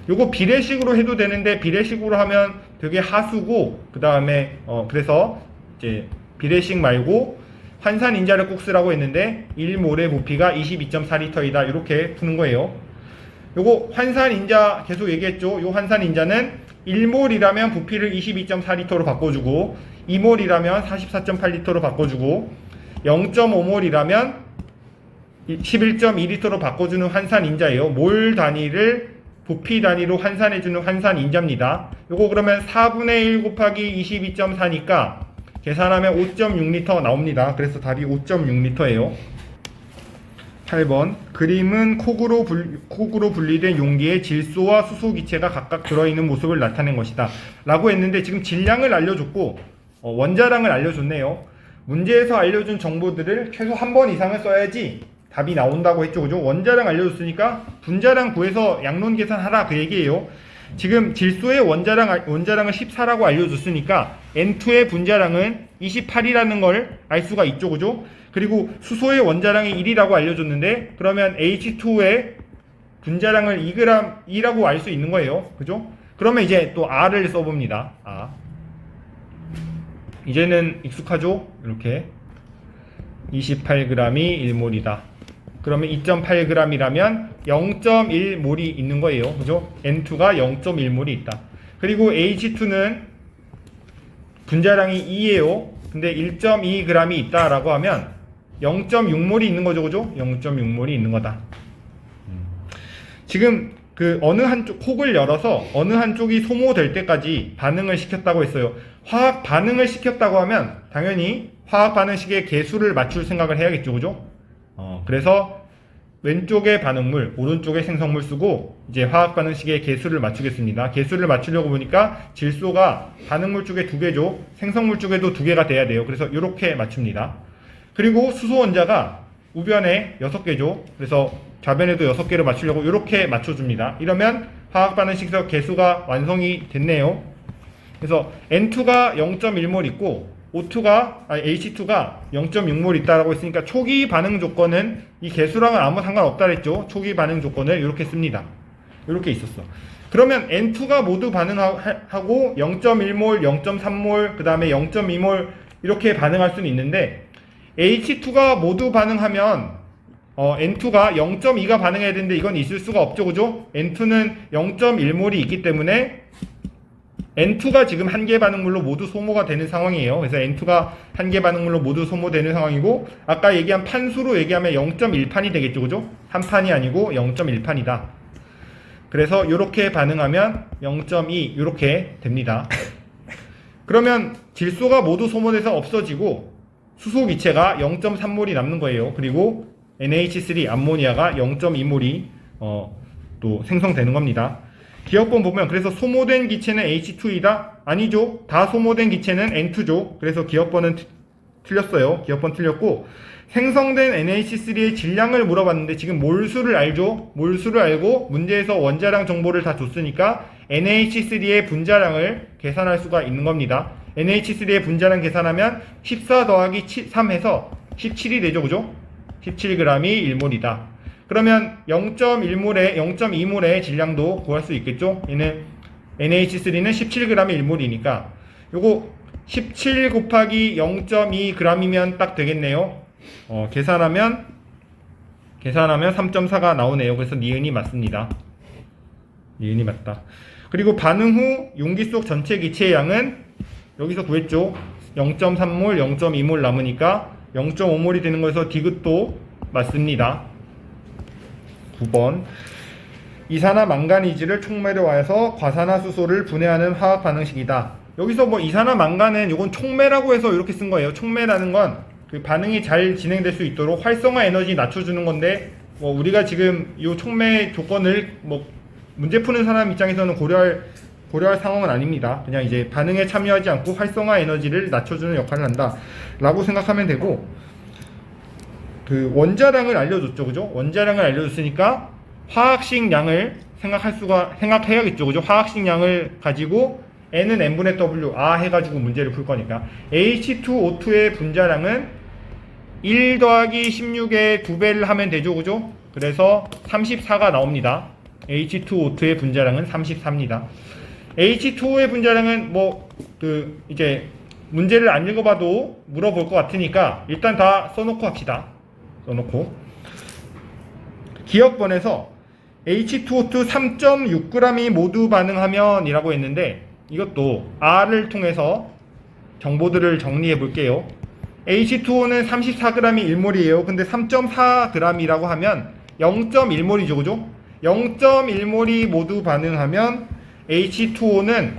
Speaker 1: 요거 비례식으로 해도 되는데 비례식으로 하면 되게 하수고, 그 다음에 그래서 이제 비례식 말고 환산인자를 꼭 쓰라고 했는데 1몰의 부피가 22.4리터이다 이렇게 푸는 거예요. 요거 환산인자 계속 얘기했죠. 요 환산인자는 1몰이라면 부피를 22.4리터로 바꿔주고, 2몰이라면 44.8리터로 바꿔주고, 0.5몰이라면 11.2리터로 바꿔주는 환산인자예요. 몰 단위를 부피 단위로 환산해주는 환산인자입니다. 요거 그러면 4분의 1 곱하기 22.4니까 계산하면 5.6리터 나옵니다. 그래서 답이 5.6리터예요. 8번 그림은 콕으로 분리된 용기에 질소와 수소 기체가 각각 들어있는 모습을 나타낸 것이다 라고 했는데, 지금 질량을 알려줬고 원자량을 알려줬네요. 문제에서 알려준 정보들을 최소 한 번 이상을 써야지 답이 나온다고 했죠, 그죠? 원자량 알려줬으니까 분자량 구해서 양론 계산하라 그 얘기예요. 지금 질소의 원자량을 14라고 알려줬으니까 N2의 분자량은 28이라는 걸 알 수가 있죠, 그죠? 그리고 수소의 원자량이 1이라고 알려줬는데, 그러면 H2의 분자량을 2라고 알 수 있는 거예요. 그죠? 그러면 이제 또 R을 써봅니다. 이제는 익숙하죠? 이렇게. 28g이 1몰이다. 그러면 2.8g이라면 0.1몰이 있는 거예요. 그죠? N2가 0.1몰이 있다. 그리고 H2는 분자량이 2예요. 근데 1.2g이 있다라고 하면 0.6몰이 있는 거죠. 그죠? 0.6몰이 있는 거다. 지금 그 어느 한쪽 폭을 열어서 어느 한쪽이 소모될 때까지 반응을 시켰다고 했어요. 화학 반응을 시켰다고 하면 당연히 화학 반응식의 개수를 맞출 생각을 해야겠죠. 그죠? 그래서 왼쪽에 반응물, 오른쪽에 생성물 쓰고 이제 화학 반응식의 개수를 맞추겠습니다. 개수를 맞추려고 보니까 질소가 반응물 쪽에 2개죠. 생성물 쪽에도 2개가 돼야 돼요. 그래서 이렇게 맞춥니다. 그리고 수소 원자가 우변에 6개죠. 그래서 좌변에도 6개를 맞추려고 이렇게 맞춰줍니다. 이러면 화학 반응식에서 개수가 완성이 됐네요. 그래서 N2가 0.1몰 있고 H2가 0.6몰 있다라고 했으니까 초기 반응 조건은 이 개수랑은 아무 상관없다 그랬죠. 초기 반응 조건을 이렇게 씁니다. 이렇게 있었어. 그러면 N2가 모두 반응하고 0.1몰, 0.3몰, 그 다음에 0.2몰 이렇게 반응할 수는 있는데 H2가 모두 반응하면 N2가 0.2가 반응해야 되는데 이건 있을 수가 없죠. 그죠? N2는 0.1몰이 있기 때문에 N2가 지금 한 개 반응물로 모두 소모가 되는 상황이에요. 그래서 N2가 한 개 반응물로 모두 소모되는 상황이고 아까 얘기한 판수로 얘기하면 0.1판이 되겠죠. 그죠? 한 판이 아니고 0.1판이다. 그래서 이렇게 반응하면 0.2 이렇게 됩니다. 그러면 질소가 모두 소모돼서 없어지고 수소 기체가 0.3몰이 남는 거예요. 그리고 NH3 암모니아가 0.2몰이 또 생성되는 겁니다. 기억본 보면 그래서 소모된 기체는 H2이다? 아니죠. 다 소모된 기체는 N2죠. 그래서 기억본은 틀렸어요. 기억본 틀렸고 생성된 NH3의 질량을 물어봤는데 지금 몰수를 알죠. 몰수를 알고 문제에서 원자량 정보를 다 줬으니까 NH3의 분자량을 계산할 수가 있는 겁니다. NH3의 분자량 계산하면 14 더하기 3 해서 17이 되죠. 그죠? 17g이 1몰이다. 그러면 0.1몰에 0.2몰의 질량도 구할 수 있겠죠? 얘는 NH3는 17g이 1몰이니까 요거 17 곱하기 0.2g이면 딱 되겠네요. 계산하면 3.4가 나오네요. 그래서 니은이 맞습니다. 니은이 맞다. 그리고 반응 후 용기 속 전체 기체의 양은 여기서 구했죠. 0.3몰, 0.2몰 남으니까 0.5몰이 되는 거에서 디귿도 맞습니다. 9번 이산화 망가니즈를 촉매로하여서 과산화수소를 분해하는 화학 반응식이다. 여기서 뭐 이산화 망간은 요건 촉매라고 해서 이렇게 쓴 거예요. 촉매라는 건 그 반응이 잘 진행될 수 있도록 활성화 에너지 낮춰주는 건데 뭐 우리가 지금 요 촉매 조건을 뭐 문제 푸는 사람 입장에서는 고려할 상황은 아닙니다. 그냥 이제 반응에 참여하지 않고 활성화 에너지를 낮춰주는 역할을 한다 라고 생각하면 되고 그 원자량을 알려줬죠. 그죠? 원자량을 알려줬으니까 화학식 양을 생각해야겠죠. 그죠? 화학식 양을 가지고 N은 N분의 W 해가지고 문제를 풀 거니까 H2O2의 분자량은 1 더하기 16의 2배를 하면 되죠. 그죠? 그래서 34가 나옵니다. H2O2의 분자량은 34입니다. H2O의 분자량은 이제 문제를 안 읽어봐도 물어볼 것 같으니까 일단 다 써놓고 합시다. 써놓고 기억번에서 H2O2 3.6g이 모두 반응하면 이라고 했는데 이것도 R을 통해서 정보들을 정리해 볼게요. H2O는 34g이 1몰이에요. 근데 3.4g이라고 하면 0.1몰이죠. 그죠? 0.1몰이 모두 반응하면 H2O는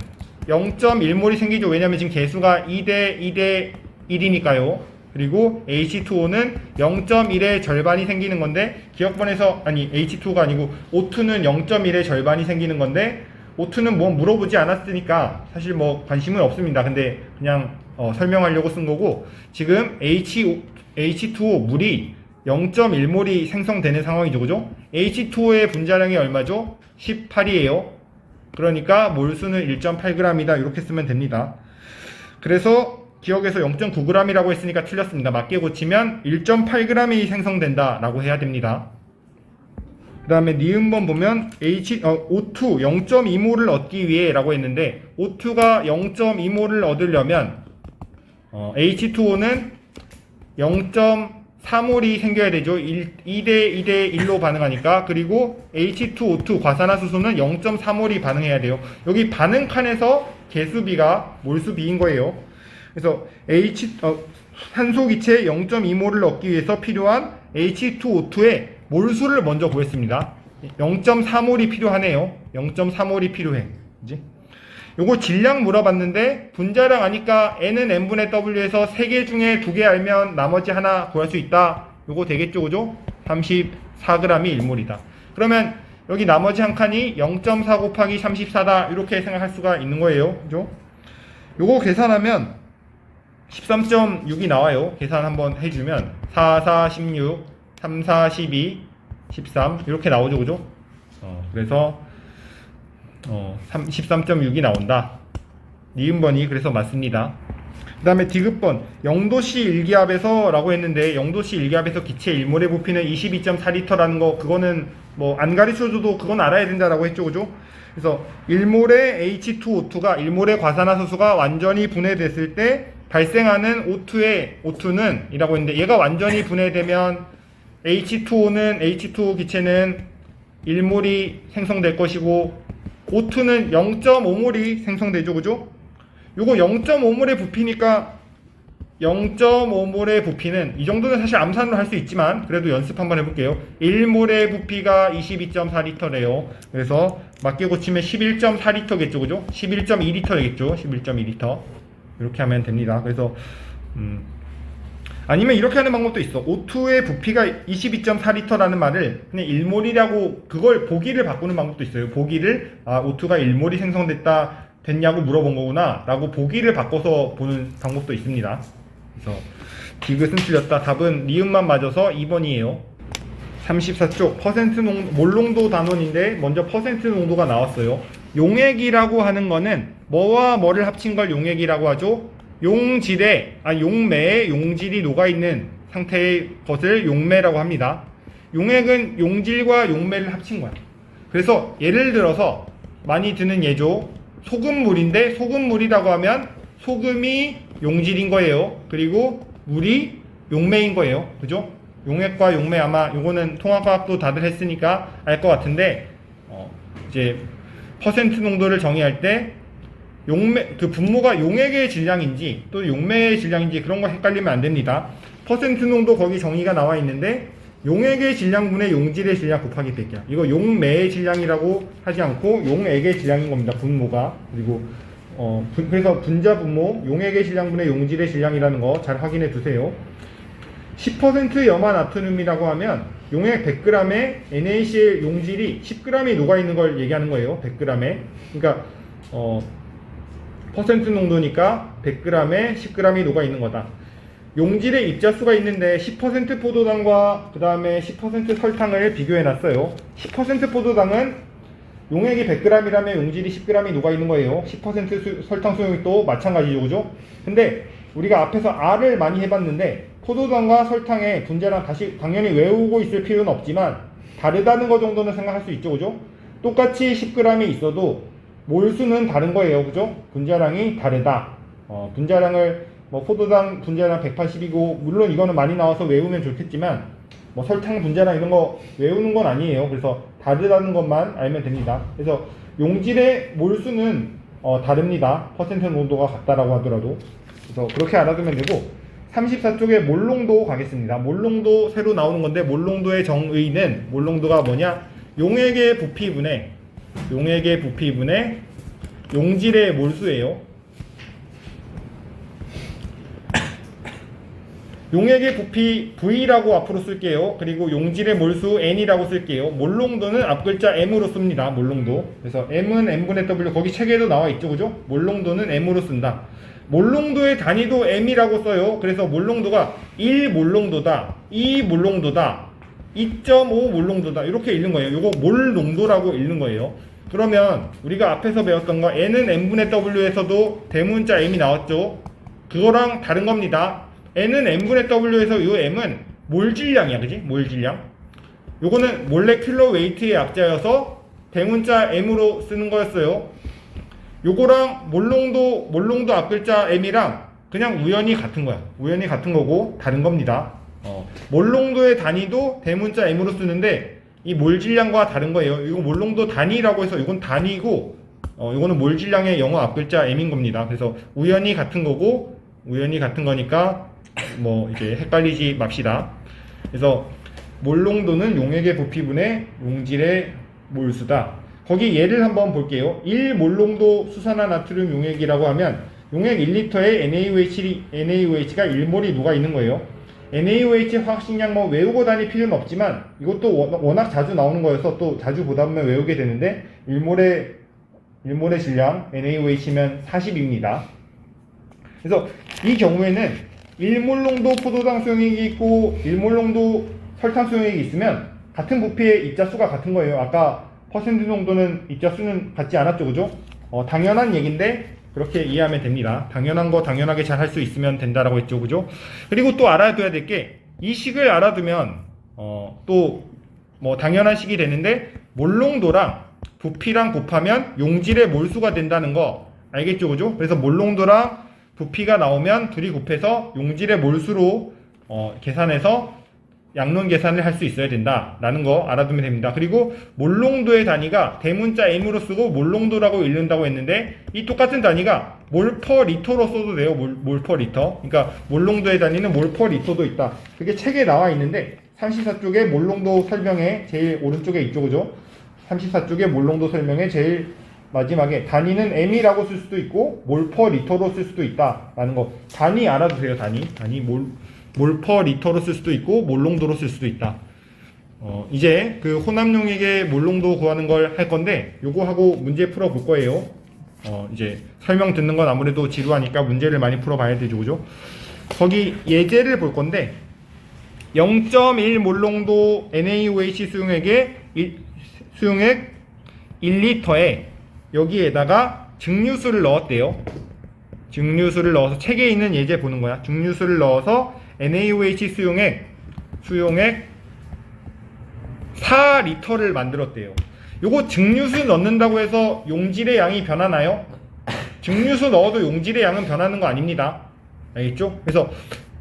Speaker 1: 0.1몰이 생기죠. 왜냐면 지금 개수가 2대 2대 1이니까요. 그리고 H2O는 0.1의 절반이 생기는 건데 기억번에서 H2가 아니고 O2는 0.1의 절반이 생기는 건데 O2는 뭐 물어보지 않았으니까 사실 뭐 관심은 없습니다. 근데 그냥 설명하려고 쓴 거고 지금 H2O 물이 0.1몰이 생성되는 상황이죠. 그죠? H2O의 분자량이 얼마죠? 18이에요. 그러니까 몰수는 1.8g이다. 이렇게 쓰면 됩니다. 그래서 기억에서 0.9g이라고 했으니까 틀렸습니다. 맞게 고치면 1.8g이 생성된다 라고 해야 됩니다. 그 다음에 니은번 보면 O2 0.2몰을 얻기 위해 라고 했는데 O2가 0.2몰을 얻으려면 H2O는 0.2 3몰이 생겨야 되죠. 2대 2대 1로 반응하니까. 그리고 H2O2 과산화수소는 0.3몰이 반응해야 돼요. 여기 반응 칸에서 개수비가 몰수비인 거예요. 그래서 산소 기체 0.2몰을 얻기 위해서 필요한 H2O2의 몰수를 먼저 구했습니다. 0.4몰이 필요하네요. 0.4몰이 필요해. 그지? 요거 질량 물어봤는데 분자량 아니까 n은 n분의 w에서 3개 중에 2개 알면 나머지 하나 구할 수 있다. 요거 되겠죠, 그죠? 34g이 1몰이다. 그러면 여기 나머지 한 칸이 0.4 곱하기 34다. 이렇게 생각할 수가 있는 거예요. 그죠? 요거 계산하면 13.6이 나와요. 계산 한번 해주면 4, 4, 16, 3, 4, 12, 13 이렇게 나오죠, 그죠? 그래서 13.6이 나온다. 니은번이 그래서 맞습니다. 그 다음에 디귿번 0도씨 1기압에서 라고 했는데 0도씨 1기압에서 기체 1몰의 부피는 22.4L라는 거 그거는 뭐 안 가르쳐줘도 그건 알아야 된다라고 했죠, 그죠? 그래서 1몰의 H2O2가 1몰의 과산화수소가 완전히 분해됐을 때 발생하는 O2는 이라고 했는데 얘가 완전히 분해되면 H2O 기체는 1몰이 생성될 것이고 O2는 0.5몰이 생성되죠, 그죠? 요거 0.5몰의 부피니까 0.5몰의 부피는 이 정도는 사실 암산으로 할 수 있지만 그래도 연습 한번 해볼게요. 1몰의 부피가 22.4L래요. 그래서 맞게 고치면 11.4L겠죠, 그죠? 11.2L 되겠죠, 11.2L. 이렇게 하면 됩니다. 그래서 아니면 이렇게 하는 방법도 있어. O2의 부피가 22.4L라는 말을 그냥 1몰이라고 그걸 보기를 바꾸는 방법도 있어요. 보기를 O2가 1몰이 됐냐고 물어본 거구나 라고 보기를 바꿔서 보는 방법도 있습니다. 그래서 디귿은 틀렸다. 답은 니은만 맞아서 2번이에요. 34쪽 몰농도 단원인데 먼저 퍼센트 농도가 나왔어요. 용액이라고 하는 거는 뭐와 뭐를 합친 걸 용액이라고 하죠. 용매에 용질이 녹아있는 상태의 것을 용매라고 합니다. 용액은 용질과 용매를 합친 거야. 그래서 예를 들어서 많이 드는 예죠. 소금물인데 소금물이라고 하면 소금이 용질인 거예요. 그리고 물이 용매인 거예요. 그죠? 용액과 용매 아마 요거는 통합과학도 다들 했으니까 알 것 같은데 이제 퍼센트 농도를 정의할 때 그 분모가 용액의 질량인지 또 용매의 질량인지 그런 거 헷갈리면 안 됩니다. 퍼센트 농도 거기 정의가 나와 있는데 용액의 질량분의 용질의 질량 곱하기 100이야. 이거 용매의 질량이라고 하지 않고 용액의 질량인 겁니다. 분모가. 그리고 그래서 분자 분모 용액의 질량분의 용질의 질량이라는 거 잘 확인해 두세요. 10% 염화 나트륨이라고 하면 용액 100g에 NaCl 용질이 10g이 녹아있는 걸 얘기하는 거예요. 100g에. 그러니까 퍼센트 농도니까 100g에 10g이 녹아있는 거다. 용질의 입자수가 있는데 10% 포도당과 그 다음에 10% 설탕을 비교해 놨어요. 10% 포도당은 용액이 100g이라면 용질이 10g이 녹아있는 거예요. 10% 설탕 수용액도 마찬가지죠, 그죠? 근데 우리가 앞에서 R을 많이 해봤는데 포도당과 설탕의 분자량 다시 당연히 외우고 있을 필요는 없지만 다르다는 거 정도는 생각할 수 있죠, 그죠? 똑같이 10g이 있어도 몰수는 다른 거예요, 그죠? 분자량이 다르다. 분자량을 포도당 분자량 180이고 물론 이거는 많이 나와서 외우면 좋겠지만 설탕 분자량 이런 거 외우는 건 아니에요. 그래서 다르다는 것만 알면 됩니다. 그래서 용질의 몰수는 다릅니다. 퍼센트 농도가 같다라고 하더라도. 그래서 그렇게 알아두면 되고 34쪽에 몰농도 가겠습니다. 몰농도 새로 나오는 건데 몰농도의 정의는 몰농도가 뭐냐? 용액의 부피분의 용질의 몰수예요. 용액의 부피 V라고 앞으로 쓸게요. 그리고 용질의 몰수 N이라고 쓸게요. 몰농도는 앞글자 M으로 씁니다. 몰농도. 그래서 M은 M분의 W 거기 책에도 나와 있죠, 그죠? 몰농도는 M으로 쓴다. 몰농도의 단위도 M이라고 써요. 그래서 몰농도가 1몰농도다, 2몰농도다, 2.5 몰농도다 이렇게 읽는 거예요. 이거 몰농도라고 읽는 거예요. 그러면 우리가 앞에서 배웠던 거 N은 M분의 W에서도 대문자 M이 나왔죠. 그거랑 다른 겁니다. N은 M분의 W에서 이 M은 몰질량이야, 그지? 몰질량. 요거는 몰레큘러 웨이트의 약자여서 대문자 M으로 쓰는 거였어요. 요거랑 몰농도 앞글자 M이랑 그냥 우연히 같은 거야. 우연히 같은 거고 다른 겁니다. 몰농도의 단위도 대문자 m으로 쓰는데 이 몰 질량과 다른 거예요. 이거 몰농도 단위라고 해서 이건 단위고 이거는 몰 질량의 영어 앞글자 m인 겁니다. 그래서 우연히 같은 거고 우연히 같은 거니까 뭐 이제 헷갈리지 맙시다. 그래서 몰농도는 용액의 부피분의 용질의 몰수다. 거기 예를 한번 볼게요. 1몰농도 수산화나트륨 용액이라고 하면 용액 1리터에 NaOH가 1몰이 녹아 있는 거예요. NaOH 화학식량 뭐 외우고 다닐 필요는 없지만 이것도 워낙 자주 나오는 거여서 또 자주 보다 보면 외우게 되는데 1몰의 질량 NaOH면 40입니다. 그래서 이 경우에는 1몰 농도 포도당 수용액이 있고 1몰 농도 설탕 수용액이 있으면 같은 부피의 입자수가 같은 거예요. 아까 퍼센트 농도는 입자수는 같지 않았죠, 그죠? 당연한 얘기인데 그렇게 이해하면 됩니다. 당연한 거 당연하게 잘 할 수 있으면 된다라고 했죠, 그죠? 그리고 또 알아둬야 될 게 이 식을 알아두면 또 뭐 당연한 식이 되는데 몰농도랑 부피랑 곱하면 용질의 몰수가 된다는 거 알겠죠, 그죠? 그래서 몰농도랑 부피가 나오면 둘이 곱해서 용질의 몰수로 계산해서 양론 계산을 할 수 있어야 된다라는 거 알아두면 됩니다. 그리고 몰농도의 단위가 대문자 m으로 쓰고 몰농도라고 읽는다고 했는데 이 똑같은 단위가 몰퍼 리터로 써도 돼요. 몰퍼 리터. 그러니까 몰농도의 단위는 몰퍼 리터도 있다. 그게 책에 나와 있는데 34쪽에 몰농도 설명에 제일 오른쪽에 있죠, 그죠? 34쪽에 몰농도 설명에 제일 마지막에 단위는 m이라고 쓸 수도 있고 몰퍼 리터로 쓸 수도 있다라는 거. 단위 알아두세요. 단위 몰퍼 리터로 쓸 수도 있고 몰농도로 쓸 수도 있다. 이제 그 혼합용액의 몰농도 구하는 걸 할 건데 요거 하고 문제 풀어 볼 거예요. 이제 설명 듣는 건 아무래도 지루하니까 문제를 많이 풀어 봐야 되죠, 그죠? 거기 예제를 볼 건데 0.1 몰농도 NaOH 수용액 1리터에 여기에다가 증류수를 넣었대요. 증류수를 넣어서 책에 있는 예제 보는 거야. 증류수를 넣어서 NaOH 수용액 4리터를 만들었대요. 요거 증류수 넣는다고 해서 용질의 양이 변하나요? 증류수 넣어도 용질의 양은 변하는 거 아닙니다. 알겠죠? 그래서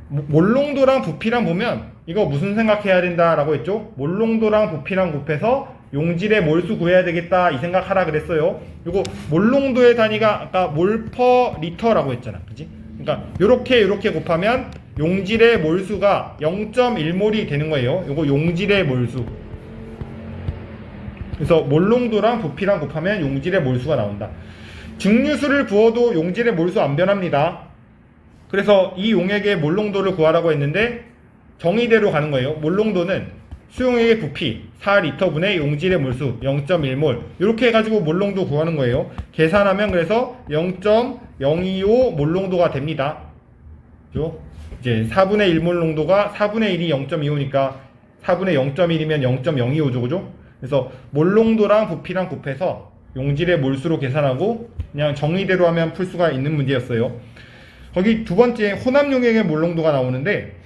Speaker 1: 몰농도랑 부피랑 보면 이거 무슨 생각해야 된다라고 했죠? 몰농도랑 부피랑 곱해서 용질의 몰수 구해야 되겠다 이 생각하라 그랬어요. 요거 몰농도의 단위가 아까 몰퍼 리터라고 했잖아, 그지? 그러니까 요렇게 곱하면 용질의 몰수가 0.1몰이 되는 거예요. 요거 용질의 몰수. 그래서 몰농도랑 부피랑 곱하면 용질의 몰수가 나온다. 증류수를 부어도 용질의 몰수 안 변합니다. 그래서 이 용액의 몰농도를 구하라고 했는데 정의대로 가는 거예요. 몰농도는 수용액의 부피 4리터분의 용질의 몰수 0.1몰 이렇게 해가지고 몰농도 구하는 거예요. 계산하면 그래서 0.025 몰농도가 됩니다. 그죠? 이제 4분의 1몰 농도가 4분의 1이 0.25니까 4분의 0.1이면 0.025죠, 그죠? 그래서 몰농도랑 부피랑 곱해서 용질의 몰수로 계산하고 그냥 정의대로 하면 풀 수가 있는 문제였어요. 거기 두 번째 혼합용액의 몰농도가 나오는데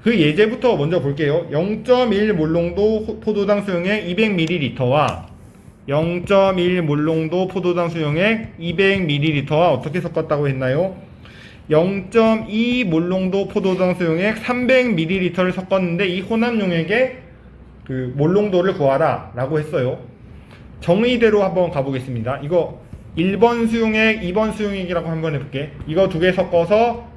Speaker 1: 그 예제부터 먼저 볼게요. 0.1 몰농도 포도당 수용액 200ml와 0.1 몰농도 포도당 수용액 200ml와 어떻게 섞었다고 했나요? 0.2 몰농도 포도당 수용액 300ml를 섞었는데 이 혼합용액의 그 몰농도를 구하라 라고 했어요. 정의대로 한번 가보겠습니다. 이거 1번 수용액, 2번 수용액이라고 한번 해볼게. 이거 두 개 섞어서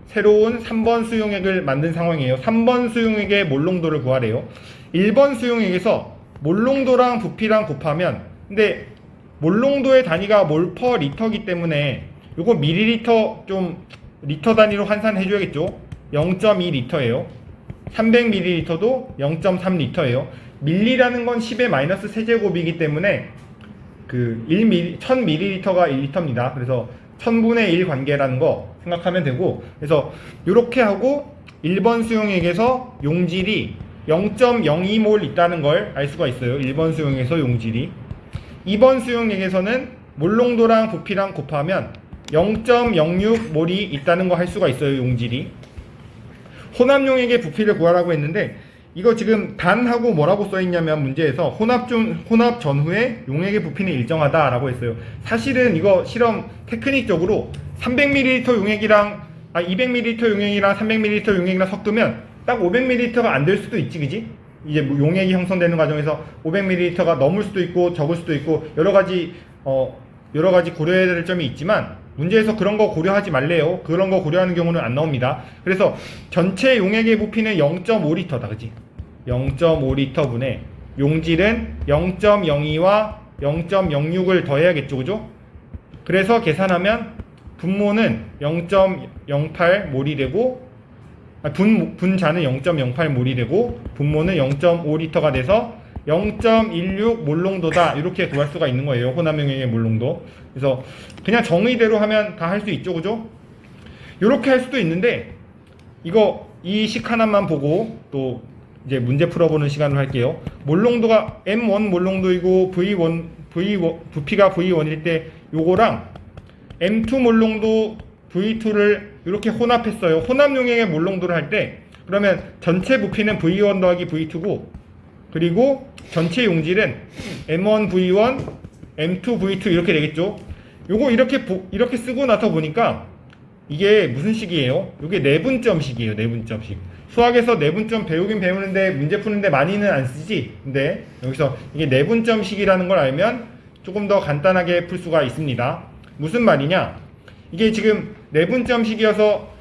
Speaker 1: 새로운 3번 수용액을 만든 상황이에요. 3번 수용액의 몰농도를 구하래요. 1번 수용액에서 몰농도랑 부피랑 곱하면 근데 몰농도의 단위가 몰퍼 리터기 때문에 요거 밀리리터 좀 리터 단위로 환산해 줘야겠죠. 0.2리터예요. 300ml도 0.3리터예요. 밀리라는 건 10의 마이너스 세제곱이기 때문에 그 1000ml가 1리터입니다. 그래서 1000분의 1 관계라는 거 생각하면 되고 그래서 이렇게 하고 1번 수용액에서 용질이 0.02몰 있다는 걸 알 수가 있어요. 1번 수용액에서 용질이 2번 수용액에서는 몰농도랑 부피랑 곱하면 0.06몰이 있다는 거 할 수가 있어요. 용질이 혼합용액의 부피를 구하라고 했는데 이거 지금 단하고 뭐라고 써있냐면 문제에서 혼합 전후에 용액의 부피는 일정하다 라고 했어요. 사실은 이거 실험 테크닉적으로 300ml 용액이랑 200ml 용액이랑 300ml 용액이랑 섞으면 딱 500ml가 안 될 수도 있지, 그지? 이제 뭐 용액이 형성되는 과정에서 500ml가 넘을 수도 있고 적을 수도 있고 여러 가지 고려해야 될 점이 있지만 문제에서 그런 거 고려하지 말래요. 그런 거 고려하는 경우는 안 나옵니다. 그래서 전체 용액의 부피는 0.5L다, 그지? 0.5L 분에 용질은 0.02와 0.06을 더해야겠죠, 그죠? 그래서 계산하면 분모는 0.08몰이 되고 분자는 0.08몰이 되고 분모는 0.5L가 돼서 0.16 몰농도다 이렇게 구할 수가 있는 거예요. 혼합용액의 몰농도. 그래서 그냥 정의대로 하면 다 할 수 있죠, 그죠? 이렇게 할 수도 있는데 이 식 하나만 보고 또 이제 문제 풀어보는 시간을 할게요. 몰농도가 M1 몰농도이고 부피가 V1일 때 요거랑 M2 몰농도 V2를 이렇게 혼합했어요. 혼합용액의 몰농도를 할 때 그러면 전체 부피는 V1 더하기 V2고 그리고 전체 용질은 M1 V1, M2 V2 이렇게 되겠죠. 요거 이렇게 쓰고 나서 보니까 이게 무슨 식이에요? 이게 내분점식이에요. 내분점식. 수학에서 내분점 배우긴 배우는데 문제 푸는데 많이는 안 쓰지. 근데 여기서 이게 내분점식이라는 걸 알면 조금 더 간단하게 풀 수가 있습니다. 무슨 말이냐? 이게 지금 내분점식이어서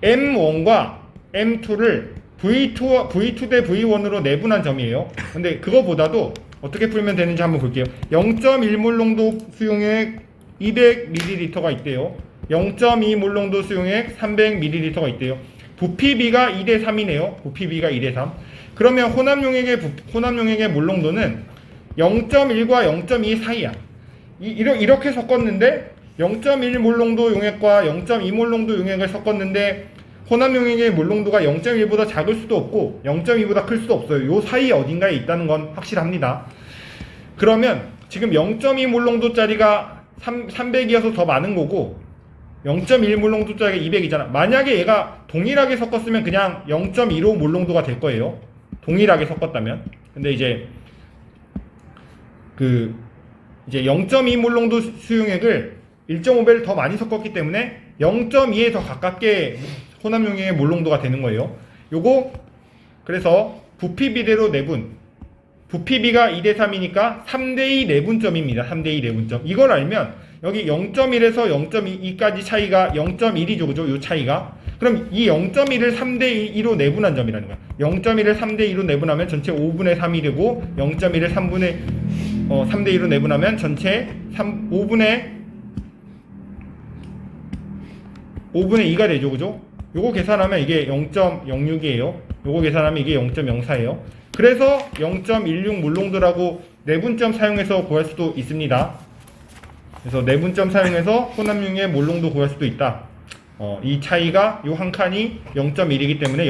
Speaker 1: M1과 M2를 V2 대 V1으로 내분한 점이에요. 근데 그거보다도 어떻게 풀면 되는지 한번 볼게요. 0.1몰 농도 수용액 200ml가 있대요. 0.2몰 농도 수용액 300ml가 있대요. 부피비가 2대 3이네요. 부피비가 2대 3. 그러면 혼합용액의 몰농도는 0.1과 0.2 사이야. 이렇게 섞었는데 0.1 몰농도 용액과 0.2 몰농도 용액을 섞었는데 혼합용액의 몰농도가 0.1보다 작을 수도 없고 0.2보다 클 수도 없어요. 요 사이 어딘가에 있다는 건 확실합니다. 그러면 지금 0.2 몰농도짜리가 300이어서 더 많은 거고 0.1 몰농도짜리가 200이잖아. 만약에 얘가 동일하게 섞었으면 그냥 0.15 몰농도가 될 거예요. 동일하게 섞었다면. 근데 이제 0.2 몰농도 수용액을 1.5배를 더 많이 섞었기 때문에 0.2에 더 가깝게 혼합용액의 몰농도가 되는 거예요. 요거 그래서 부피비대로 내분. 부피비가 2대 3이니까 3대2 내분점입니다. 3대2 내분점. 이걸 알면 여기 0.1에서 0.2까지 차이가 0.1이죠. 그죠? 요 차이가. 그럼 이 0.1을 3대2로 내분한 점이라는 거야. 0.1을 3대2로 내분하면 전체 5분의 3이 되고 0.1을 3대2로 내분하면 전체 5분의 2가 되죠. 그죠? 요거 계산하면 이게 0.06이에요. 요거 계산하면 이게 0.04예요. 그래서 0.16 몰농도라고 내분점 사용해서 구할 수도 있습니다. 그래서 내분점 사용해서 혼합용액 몰농도 구할 수도 있다. 이 차이가 요 한 칸이 0.1이기 때문에